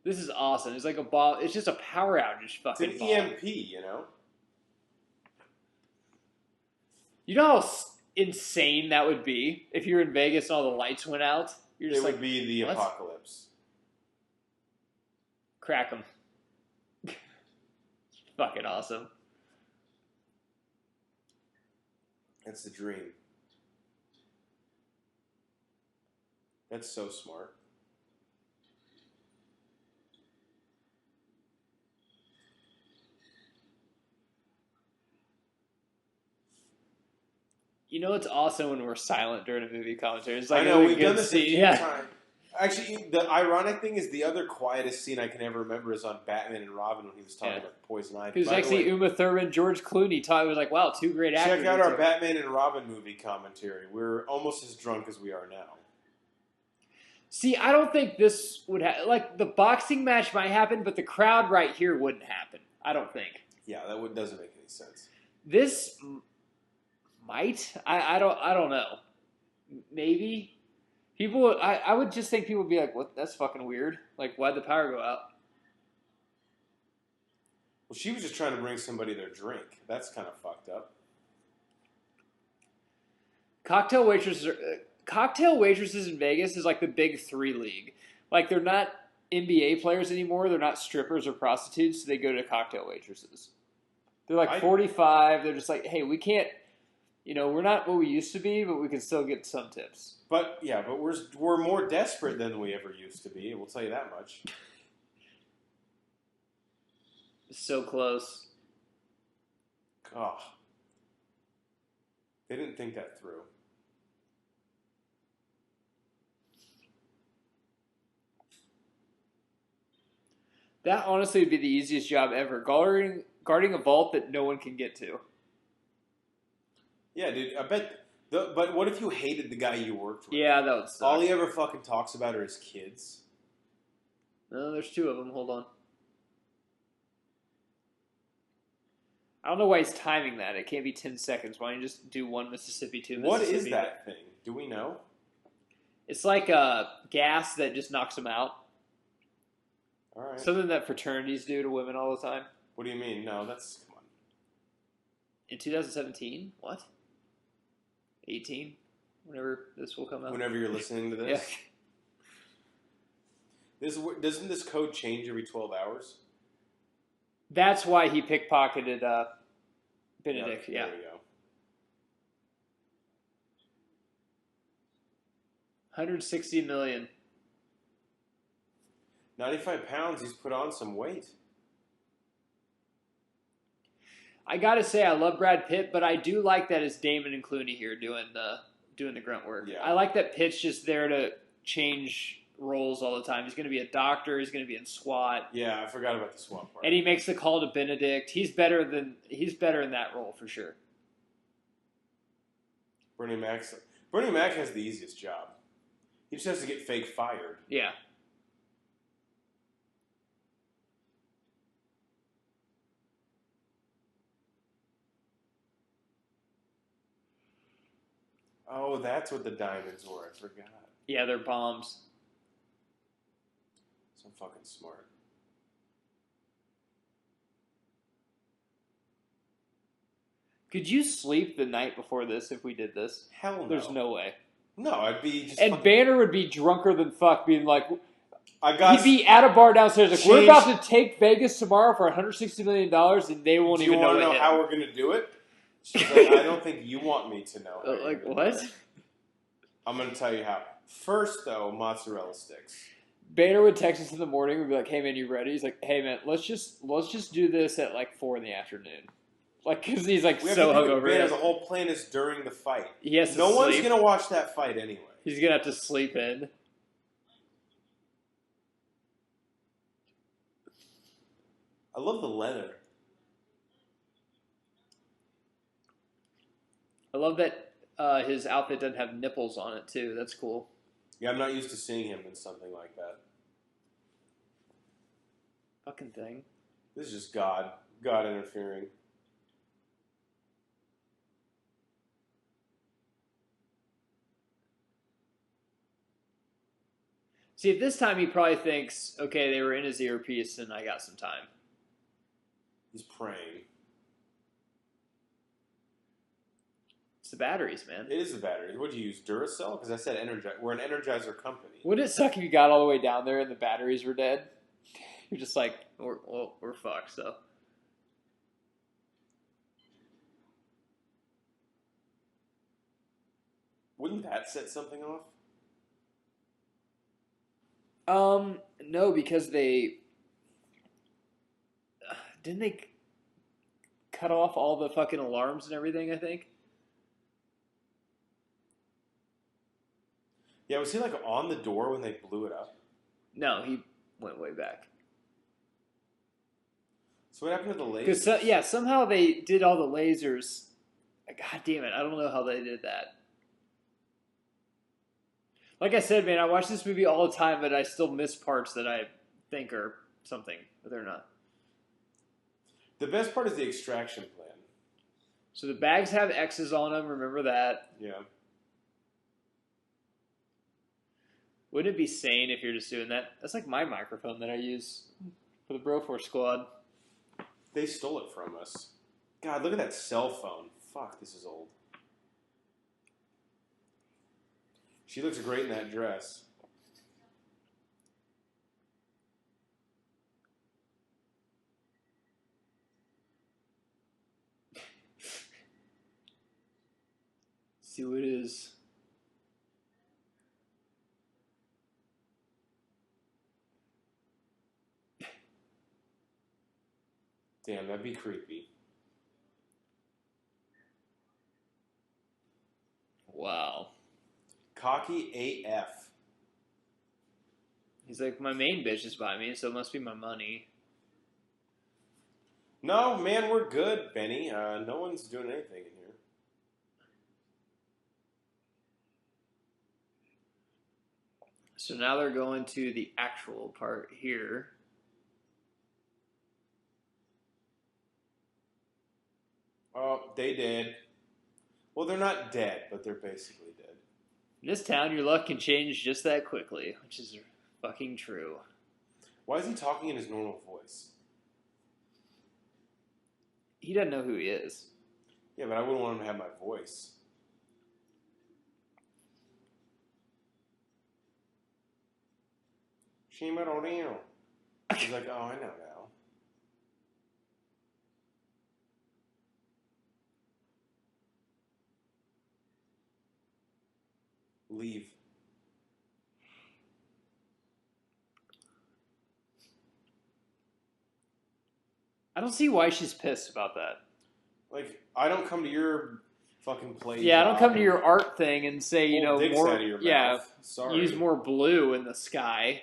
This is awesome. It's like a ball. It's just a power outage fucking It's an EMP, you know? You know how insane that would be if you're in Vegas and all the lights went out? You're just it would be the apocalypse. Crack them. Fucking awesome. That's the dream. That's so smart. You know it's awesome when we're silent during a movie commentary. It's like I know, we've done this a few times. Actually, the ironic thing is the other quietest scene I can ever remember is on Batman and Robin when he was talking about Poison Ivy. Because actually Uma Thurman, George Clooney was like, wow, two great actors. Check out our Batman and Robin movie commentary. We're almost as drunk as we are now. See, I don't think this would happen. Like, the boxing match might happen, but the crowd right here wouldn't happen. I don't think. Yeah, that doesn't make any sense. This might. I don't know. Maybe. People, I would just think people would be like, what? That's fucking weird. Like, why'd the power go out? Well, she was just trying to bring somebody their drink. That's kind of fucked up. Cocktail waitresses in Vegas is like the big three league. Like, they're not NBA players anymore. They're not strippers or prostitutes. So they go to cocktail waitresses. They're like 45. They're just like, hey, we can't, we're not what we used to be, but we can still get some tips. But we're more desperate than we ever used to be. We'll tell you that much. So close. Oh. They didn't think that through. That honestly would be the easiest job ever. Guarding a vault that no one can get to. Yeah, dude. I bet. But what if you hated the guy you worked with? Yeah, that would suck. All he ever fucking talks about are his kids. No, there's two of them. Hold on. I don't know why he's timing that. It can't be 10 seconds. Why don't you just do one Mississippi, two Mississippi? What is that thing? Do we know? It's like a gas that just knocks them out. All right. Something that fraternities do to women all the time. What do you mean? No, that's... Come on. In 2017? What? 18? Whenever this will come out. Whenever you're listening to this? Yeah. Doesn't this code change every 12 hours? That's why he pickpocketed Benedict. Yep, there we go. 160 million. 95 pounds, he's put on some weight. I gotta say, I love Brad Pitt, but I do like that it's Damon and Clooney here doing the grunt work. Yeah. I like that Pitt's just there to change roles all the time. He's going to be a doctor. He's going to be in SWAT. Yeah, I forgot about the SWAT part. And he makes the call to Benedict. He's better in that role for sure. Bernie Mac has the easiest job. He just has to get fake fired. Yeah. Oh, that's what the diamonds were. I forgot. Yeah, they're bombs. So fucking smart. Could you sleep the night before this if we did this? Hell no. There's no way. No, I'd be just... And Banner would be drunker than fuck, being like... He'd be at a bar downstairs like, we're about to take Vegas tomorrow for $160 million, and they won't even know it. Do you want to know how we're going to do it? She's like, I don't think you want me to know. Like, what? I'm going to tell you how. First, though, mozzarella sticks. Banner would text us in the morning. We'd be like, "Hey man, you ready?" He's like, "Hey man, let's just do this at like 4 PM." Like, because he's like so hungover. Banner's whole plan is during the fight. He has to no sleep. One's gonna watch that fight anyway. He's gonna have to sleep in. I love the leather. I love that his outfit doesn't have nipples on it too. That's cool. Yeah, I'm not used to seeing him in something like that. Fucking thing. This is just God interfering. See, at this time he probably thinks, okay, they were in his earpiece and I got some time. He's praying. It's the batteries, man. It is the batteries. What do you use, Duracell? Because I said we're an Energizer company. Wouldn't it suck if you got all the way down there and the batteries were dead? You're just like, we're fucked, so. Wouldn't that set something off? No, because didn't they cut off all the fucking alarms and everything, I think? Yeah, was he like on the door when they blew it up? No, he went way back. So what happened to the Because lasers? yeah, somehow they did all the lasers. God damn it! I don't know how they did that. Like I said, man, I watch this movie all the time, but I still miss parts that I think are something, but they're not. The best part is the extraction plan. So the bags have X's on them. Remember that. Yeah. Wouldn't it be sane if you're just doing that? That's like my microphone that I use for the Broforce Squad. They stole it from us. God, look at that cell phone. Fuck, this is old. She looks great in that dress. See what it is. Damn, that'd be creepy. Wow. Cocky AF. He's like, my main bitch is by me, so it must be my money. No, man, we're good, Benny. No one's doing anything in here. So now they're going to the actual part here. Oh, they did. Well, they're not dead, but they're basically dead. In this town, your luck can change just that quickly, which is fucking true. Why is he talking in his normal voice? He doesn't know who he is. Yeah, but I wouldn't want him to have my voice. Shima Rodeo. He's like, oh, I know now. Leave. I don't see why she's pissed about that. Like, I don't come to your fucking play. Yeah, I don't come to and your art thing and say, you pull know, dicks more. out of your Yeah, mouth. Sorry. use more blue in the sky.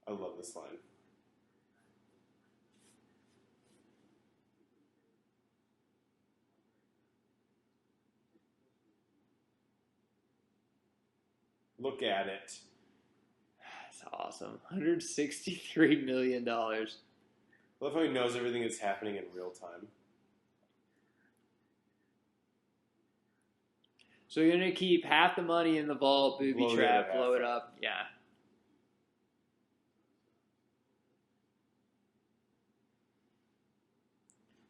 I love this line. Look at it. That's awesome. $163 million. I love how he knows everything that's happening in real time. So you're going to keep half the money in the vault, booby Blow the trap, other half blow it up. up. Yeah.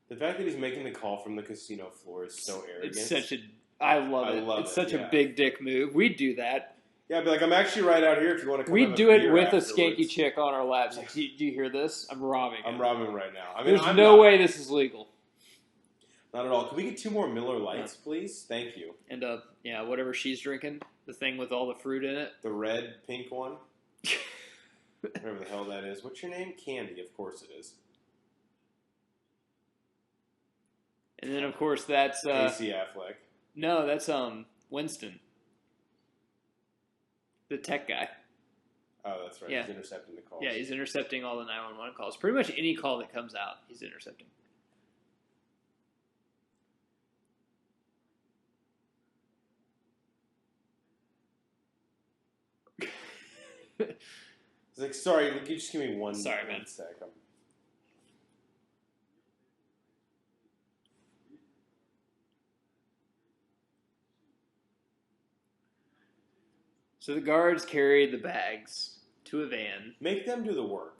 The fact that he's making the call from the casino floor is so arrogant. It's such a. I love it. It's such a big dick move. We'd do that. Yeah, I'd be like, I'm actually right out here if you want to come. We'd have do it beer with afterwards. a skanky chick on our laps. Like, do you hear this? I'm robbing I'm him. robbing right now. I mean, There's I'm no not, way this is legal. Not at all. Can we get 2 more Miller Lights, please? Thank you. And yeah, whatever she's drinking, the thing with all the fruit in it. The red, pink one. Whatever the hell that is. What's your name? Candy. Of course it is. And then of course that's AC Affleck. no, that's Winston, the tech guy. Oh, that's right. Yeah. He's intercepting the calls. Yeah, he's intercepting all the 911 calls. Pretty much any call that comes out, he's intercepting. He's like, sorry, can you just give me one Sorry, man. sec? So the guards carry the bags to a van. Make them do the work.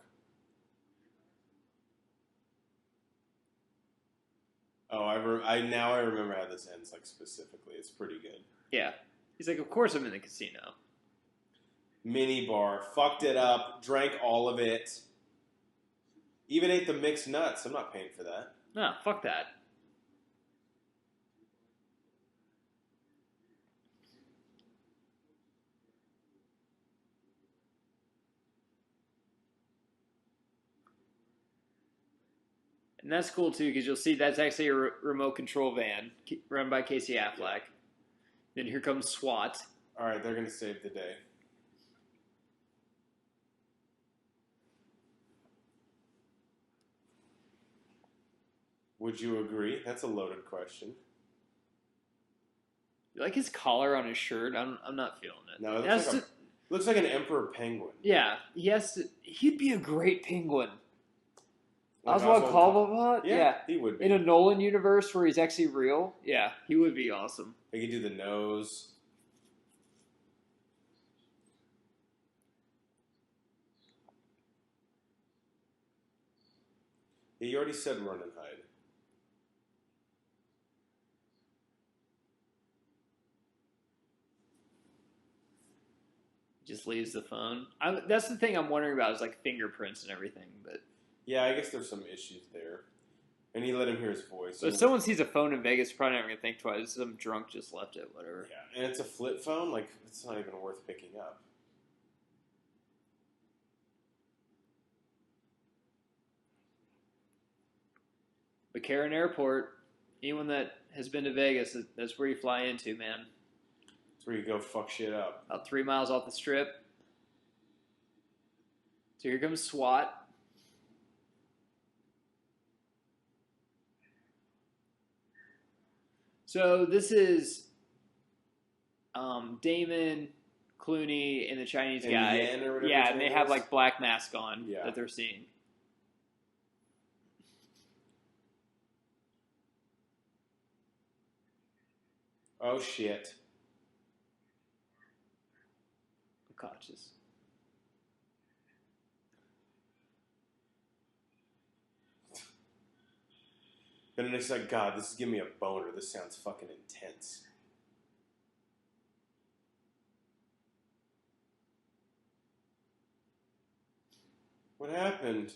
Oh, now I remember how this ends, like, specifically. It's pretty good. Yeah. He's like, of course I'm in the casino. Mini bar. Fucked it up. Drank all of it. Even ate the mixed nuts. I'm not paying for that. No, fuck that. And that's cool too, because you'll see that's actually a remote control van run by Casey Affleck. Then here comes SWAT. All right, they're gonna save the day. Would you agree? That's a loaded question. You like his collar on his shirt? I'm not feeling it. No, it looks like an emperor penguin. Yeah, he'd be a great penguin. Like Oswald Cobblepot? Yeah, he would be. In a Nolan universe where he's actually real? Yeah, he would be awesome. They could do the nose. Yeah, you already said run and hide. Just leaves the phone. That's the thing I'm wondering about is like fingerprints and everything. But yeah, I guess there's some issues there. And he let him hear his voice. But if someone sees a phone in Vegas, probably not going to think twice. Some drunk just left it, whatever. Yeah, and it's a flip phone. Like, it's not even worth picking up. McCarran Airport, anyone that has been to Vegas, that's where you fly into, man. That's where you go fuck shit up. About 3 miles off the strip. So here comes SWAT. So this is Damon, Clooney, and the Chinese guy. Yeah, and they have like black mask on that they're seeing. Oh shit. I'm conscious. And it's like, God, this is giving me a boner. This sounds fucking intense. What happened?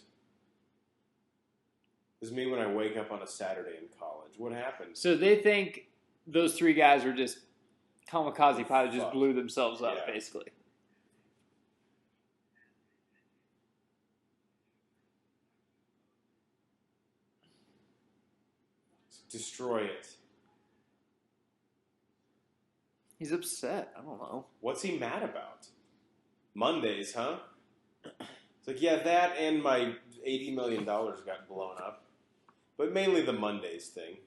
This is me when I wake up on a Saturday in college. What happened? So they think those 3 guys are just kamikaze pilots, just blew themselves up, basically. Destroy it. He's upset. I don't know. What's he mad about? Mondays, huh? It's like, yeah, that and my $80 million got blown up. But mainly the Mondays thing.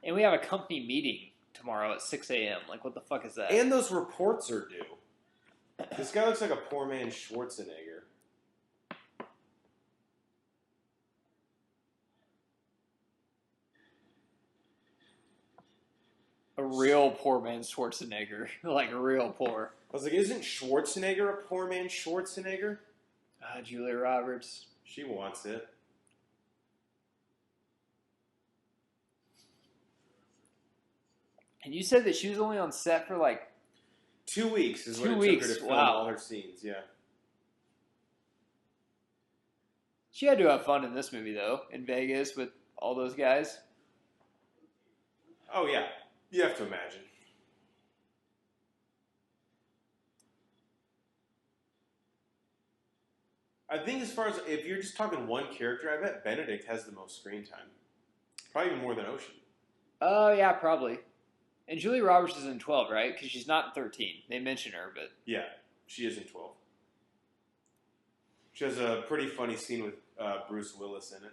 And we have a company meeting tomorrow at 6 a.m. Like, what the fuck is that? And those reports are due. This guy looks like a poor man Schwarzenegger. A real poor man Schwarzenegger. Like, real poor. I was like, isn't Schwarzenegger a poor man Schwarzenegger? Julia Roberts. She wants it. And you said that she was only on set for like 2 weeks is 2 what it took her to film all her scenes, yeah. She had to have fun in this movie, though, in Vegas with all those guys. Oh, yeah. You have to imagine. I think as far as, if you're just talking one character, I bet Benedict has the most screen time. Probably even more than Ocean. Oh, yeah, probably. And Julia Roberts is in 12, right? Because she's not in 13. They mention her, but... Yeah, she is in 12. She has a pretty funny scene with Bruce Willis in it.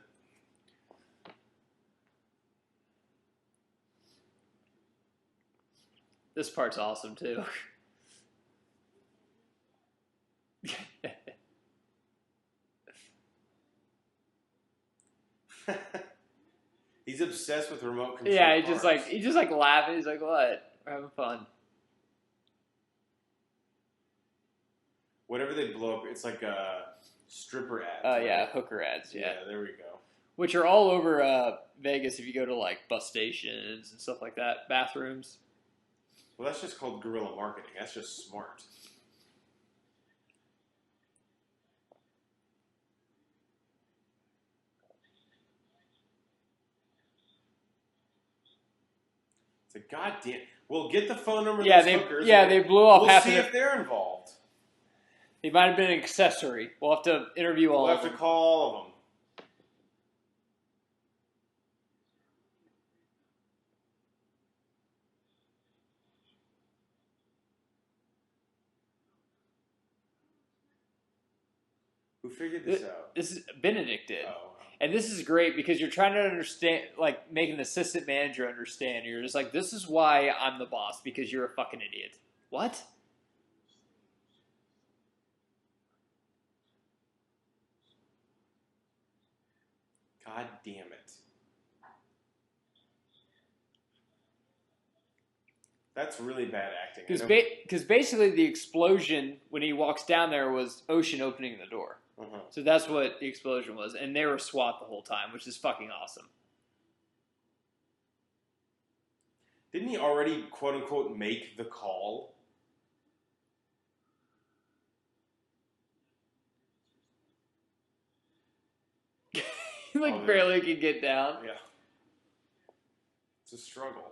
This part's awesome, too. He's obsessed with remote control. Yeah, he's just like laughing. He's like, "What? We're having fun." Whatever they blow up, it's like stripper ads. Oh yeah, hooker ads. Yeah, there we go. Which are all over Vegas if you go to like bus stations and stuff like that, bathrooms. Well, that's just called guerrilla marketing. That's just smart. It's like, goddamn. Well, get the phone number of those hookers. They blew off half of We'll see if they're involved. He might have been an accessory. We'll have to interview all We'll of have them. to call all of them. Who figured this out? This is Benedict did. Oh. And this is great because you're trying to understand, like, make an assistant manager understand. You're just like, this is why I'm the boss, because you're a fucking idiot. What? God damn it. That's really bad acting. Because basically the explosion when he walks down there was Ocean opening the door. Uh-huh. So that's what the explosion was. And they were SWAT the whole time, which is fucking awesome. Didn't he already, quote unquote, make the call? He barely could get down. Yeah. It's a struggle.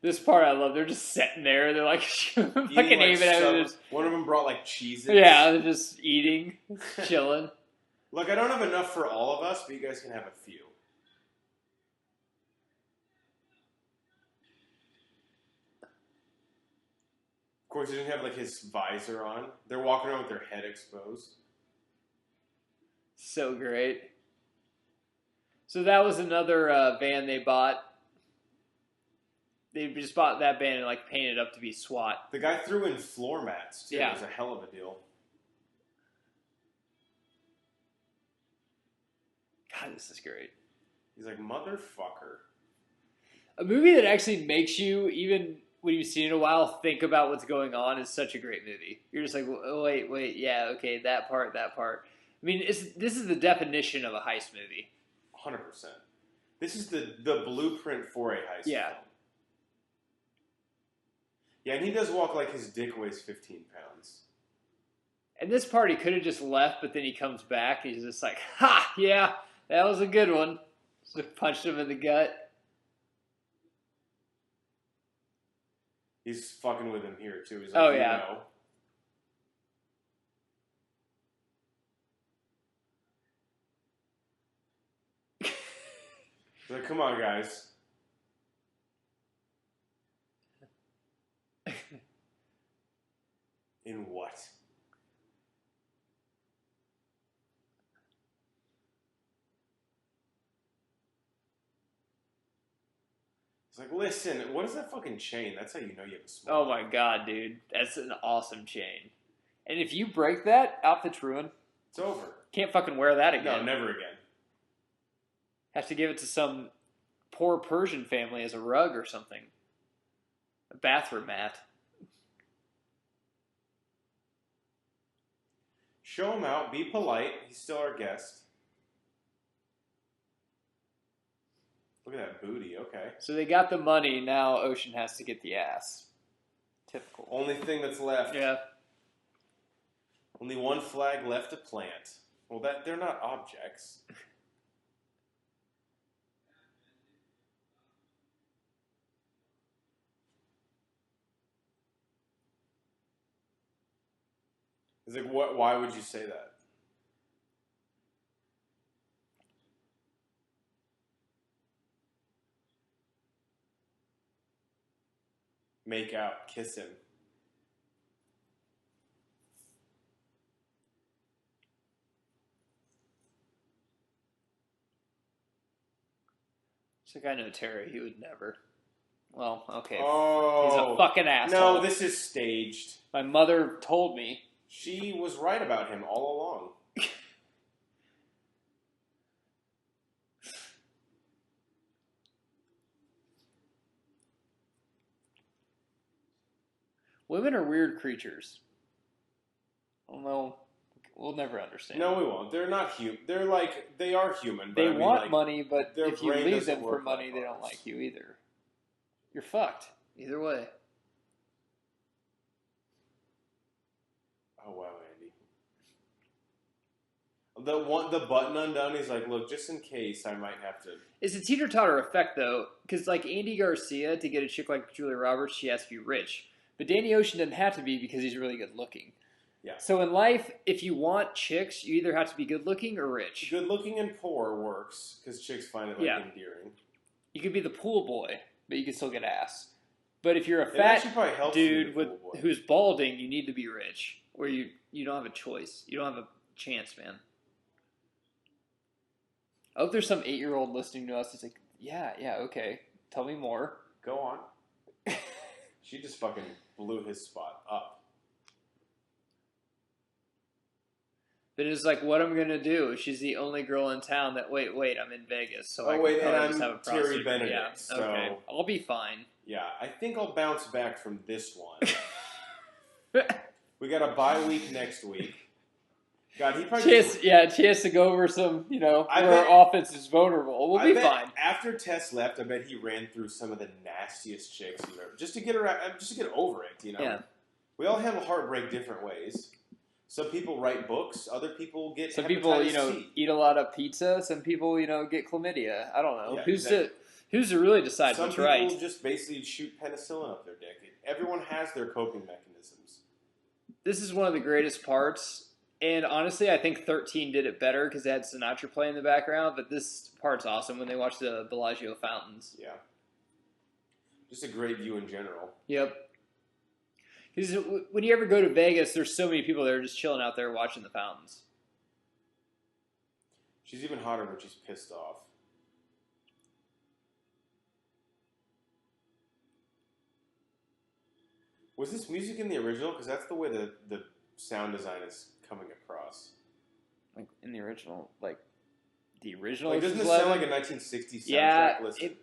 This part I love. They're just sitting there. They're like fucking Eating, aiming at it. One of them brought like Cheez-Its. Yeah, they're just eating, chilling. Look, I don't have enough for all of us, but you guys can have a few. Of course, he didn't have like his visor on. They're walking around with their head exposed. So great. So that was another van they bought. They just bought that van and like painted it up to be SWAT. The guy threw in floor mats too. Yeah. It was a hell of a deal. God, this is great. He's like, motherfucker. A movie that actually makes you, even when you've seen it a while, think about what's going on is such a great movie. You're just like, oh, wait, yeah, okay, that part. I mean, this is the definition of a heist movie. 100%. This is the blueprint for a heist Yeah. film. Yeah, and he does walk like his dick weighs 15 pounds. And this part he could have just left, but then he comes back. He's just like, ha, yeah, that was a good one. So punched him in the gut. He's fucking with him here, too. He's like, Oh, yeah. You know. He's like, come on, guys. In what? He's like, listen, what is that fucking chain? That's how you know you have a smoke. Oh my god, dude. That's an awesome chain. And if you break that, outfit's ruined. It's over. Can't fucking wear that again. No, never again. Have to give it to some poor Persian family as a rug or something. A bathroom mat. Show him out. Be polite. He's still our guest. Look at that booty. Okay. So they got the money. Now Ocean has to get the ass. Typical. Only thing that's left. Yeah. Only one flag left to plant. Well, they're not objects. He's like, what? Why would you say that? Make out, kiss him. It's like, I know Terry. He would never. Well, okay. Oh. He's a fucking asshole. No, this is staged. My mother told me. She was right about him all along. Women are weird creatures. Well, we'll never understand. No, we won't. They're not human. They are human. But They I mean, want like, money, but their if you brain leave doesn't them for work money, like they don't ours. like you either. You're fucked. Either way. Oh wow, Andy. The button undone. He's like, look, just in case, I might have to. It's a teeter-totter effect, though, because like Andy Garcia, to get a chick like Julia Roberts, she has to be rich. But Danny Ocean doesn't have to be because he's really good looking. Yeah. So in life, if you want chicks, you either have to be good looking or rich. Good looking and poor works because chicks find it endearing. You could be the pool boy, but you can still get ass. But if you're a It fat actually probably helps dude you be the pool boy. who's balding, you need to be rich, or you don't have a choice. You don't have a chance, man. I hope there's some 8-year-old listening to us that's like, yeah, okay. Tell me more. Go on. She just fucking blew his spot up. But it's like, what I'm gonna do? She's the only girl in town that. Wait, I'm in Vegas, so I can probably just have a prostitute. Terry Benedict. Yeah, so, okay, I'll be fine. Yeah, I think I'll bounce back from this one. We got a bye week next week. God, he probably she has to go over some, where our offense is vulnerable. We'll be fine. After Tess left, I bet he ran through some of the nastiest chicks you've ever, just to get over it. Yeah. We all handle heartbreak different ways. Some people write books. Other people get some people, eat a lot of pizza. Some people, get chlamydia. I don't know. Yeah, who's to really decide what's right? Some people just basically shoot penicillin up their dick. Everyone has their coping mechanisms. This is one of the greatest parts. And honestly, I think 13 did it better because they had Sinatra play in the background. But this part's awesome when they watch the Bellagio fountains. Yeah. Just a great view in general. Yep. Because when you ever go to Vegas, there's so many people that are just chilling out there watching the fountains. She's even hotter when she's pissed off. Was this music in the original? Because that's the way the sound design is coming across. Like in the original, the original. Like, doesn't this sound like a 1960s soundtrack? Yeah, it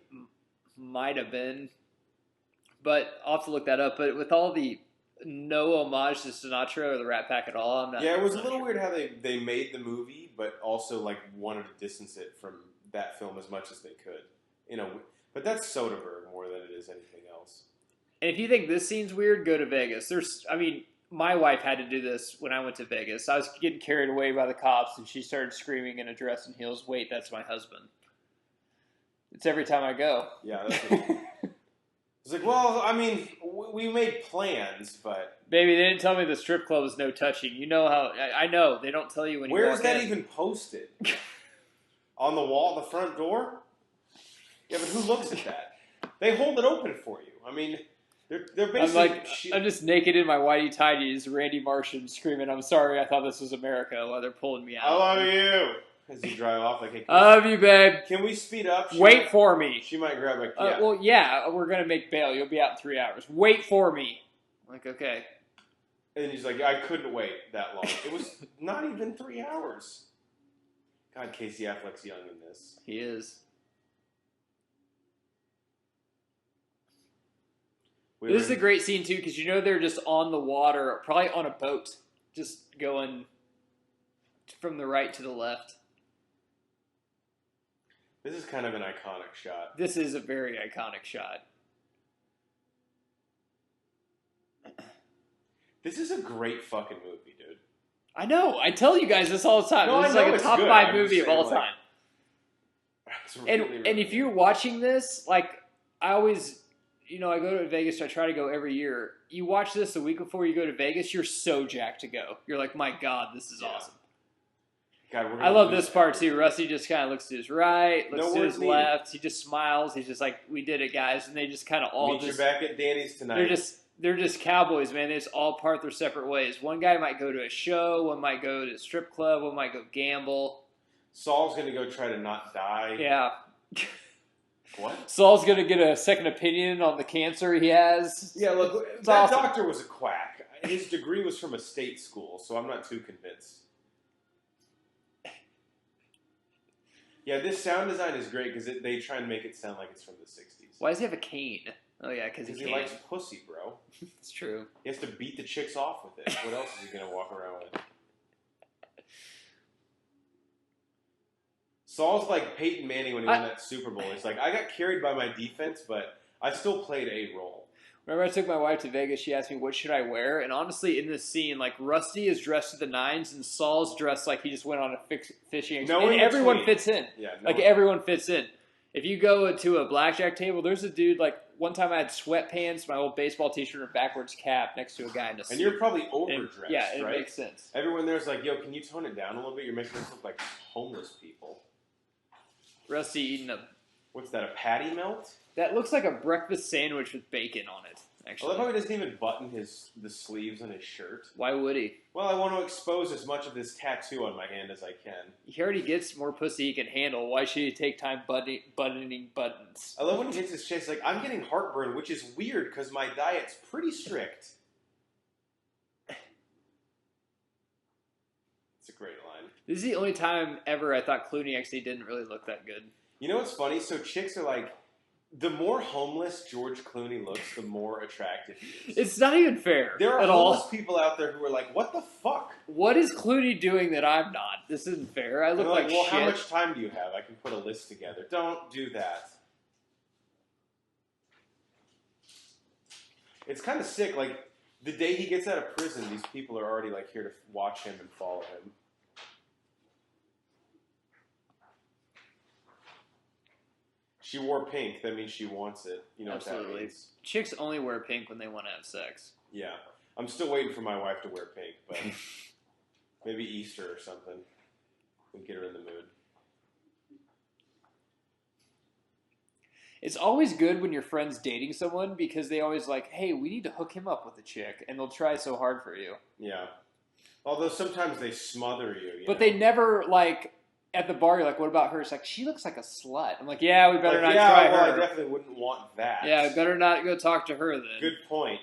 might have been, but I'll have to look that up. But with all the no homage to Sinatra or the Rat Pack at all, I'm not. Yeah, it was a little weird how they made the movie, but also wanted to distance it from that film as much as they could. But that's Soderbergh more than it is anything else. And if you think this scene's weird, go to Vegas. My wife had to do this when I went to Vegas. I was getting carried away by the cops, and she started screaming in a dress and heels, "Wait, that's my husband." It's every time I go. Yeah, that's it. It's like, well, we made plans, but... Baby, they didn't tell me the strip club is no touching. You know how... I know. They don't tell you when you walk in. Where is that even posted? On the wall, the front door? Yeah, but who looks at that? They hold it open for you. They're basically... I'm just naked in my whitey tighties, Randy Martian screaming, "I'm sorry, I thought this was America," while they're pulling me out. I love you! As you drive off, hey, I love you, babe. Can we speed up? Wait for me. She might grab a... Yeah. Well, yeah, we're going to make bail. You'll be out in 3 hours. Wait for me. I'm like, okay. And he's like, I couldn't wait that long. It was not even 3 hours. God, Casey Affleck's young in this. He is. This is a great scene, too, because they're just on the water, probably on a boat, just going from the right to the left. This is kind of an iconic shot. This is a very iconic shot. This is a great fucking movie, dude. I know. I tell you guys this all the time. No, This is like a top 5 movie of all time. Really, and if you're watching this, I always... I go to Vegas, so I try to go every year. You watch this a week before you go to Vegas, you're so jacked to go. You're like, my God, this is awesome. God, I love this part, too. Rusty just kind of looks to his right, looks to his left. He just smiles. He's just like, we did it, guys. And they just kind of all Meet you back at Danny's tonight. They're just cowboys, man. They just all part their separate ways. One guy might go to a show. One might go to a strip club. One might go gamble. Saul's going to go try to not die. Yeah. What? Saul's going to get a second opinion on the cancer he has. Yeah, look, that doctor was a quack. His degree was from a state school, so I'm not too convinced. Yeah, this sound design is great because they try and make it sound like it's from the 60s. Why does he have a cane? Oh, yeah, because he likes pussy, bro. It's true. He has to beat the chicks off with it. What else is he going to walk around with? Saul's like Peyton Manning when he won that Super Bowl. It's like, I got carried by my defense, but I still played a role. Whenever I took my wife to Vegas, she asked me, what should I wear? And honestly, in this scene, Rusty is dressed to the nines, and Saul's dressed like he just went on a fishing expedition. And everyone fits in. Yeah, everyone fits in. If you go to a blackjack table, there's a dude, one time I had sweatpants, my old baseball t-shirt, and a backwards cap next to a guy in a suit. And you're probably overdressed, yeah, it right? makes sense. Everyone there's like, yo, can you tone it down a little bit? You're making us look like homeless people. Rusty eating a... What's that, a patty melt? That looks like a breakfast sandwich with bacon on it, actually. I love how he doesn't even button the sleeves on his shirt. Why would he? Well, I want to expose as much of this tattoo on my hand as I can. He already gets more pussy he can handle. Why should he take time buttoning buttons? I love when he hits his chest, like, I'm getting heartburn, which is weird because my diet's pretty strict. It's a great line. This is the only time ever I thought Clooney actually didn't really look that good. You know what's funny? So chicks are like, the more homeless George Clooney looks, the more attractive he is. It's not even fair There are at homeless all. people out there who are like, what the fuck? What is Clooney doing that I'm not? This isn't fair. I look like well, shit. how much time do you have? I can put a list together. Don't do that. It's kind of sick. Like, the day he gets out of prison, these people are already like here to watch him and follow him. She wore pink. That means she wants it. You know Absolutely. what that means. Chicks only wear pink when they want to have sex. Yeah. I'm still waiting for my wife to wear pink, but maybe Easter or something. We'll get her in the mood. It's always good when your friend's dating someone because they always like, hey, we need to hook him up with a chick, and they'll try so hard for you. Yeah. Although sometimes they smother you. But they never, like, at the bar, you're like, what about her? It's like, she looks like a slut. I'm like, yeah, we better not try her. I definitely wouldn't want that. Yeah, we better not go talk to her then. Good point.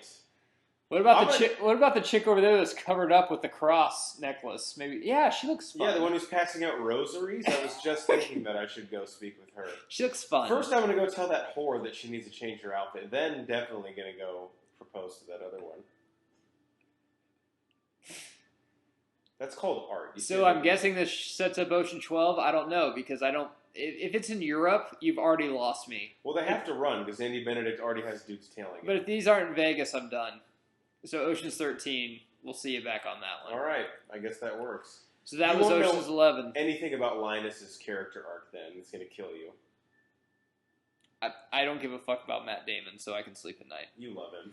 What about What about the chick over there that's covered up with the cross necklace? Maybe, yeah, she looks fun. Yeah, the one who's passing out rosaries. I was just thinking that I should go speak with her. She looks fun. First, I'm going to go tell that whore that she needs to change her outfit. Then, definitely going to go propose to that other one. That's called art. So I'm guessing this sets up Ocean 12. I don't know because I don't. If it's in Europe, you've already lost me. Well, they have to run because Andy Benedict already has dudes tailing it. But if these aren't in Vegas, I'm done. So Ocean's 13, we'll see you back on that one. All right, I guess that works. So that was Ocean's 11. Anything about Linus's character arc? Then it's going to kill you. I don't give a fuck about Matt Damon, so I can sleep at night. You love him.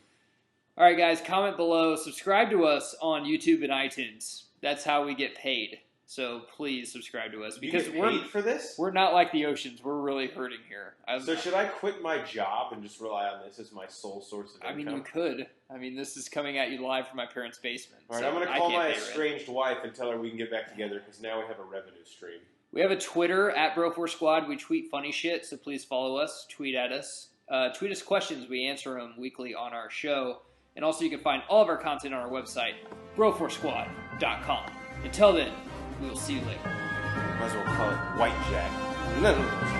All right, guys, comment below. Subscribe to us on YouTube and iTunes. That's how we get paid. So please subscribe to us because for this. We're not like the Oceans. We're really hurting here. So should I quit my job and just rely on this as my sole source of income? I mean, you could. I mean, this is coming at you live from my parents' basement. All right, I'm going to call my estranged wife and tell her we can get back together because now we have a revenue stream. We have a Twitter at Bro4Squad. We tweet funny shit, so please follow us. Tweet at us. Tweet us questions. We answer them weekly on our show. And also, you can find all of our content on our website, bro4squad.com. Until then, we will see you later. Might as well call it White Jack. No.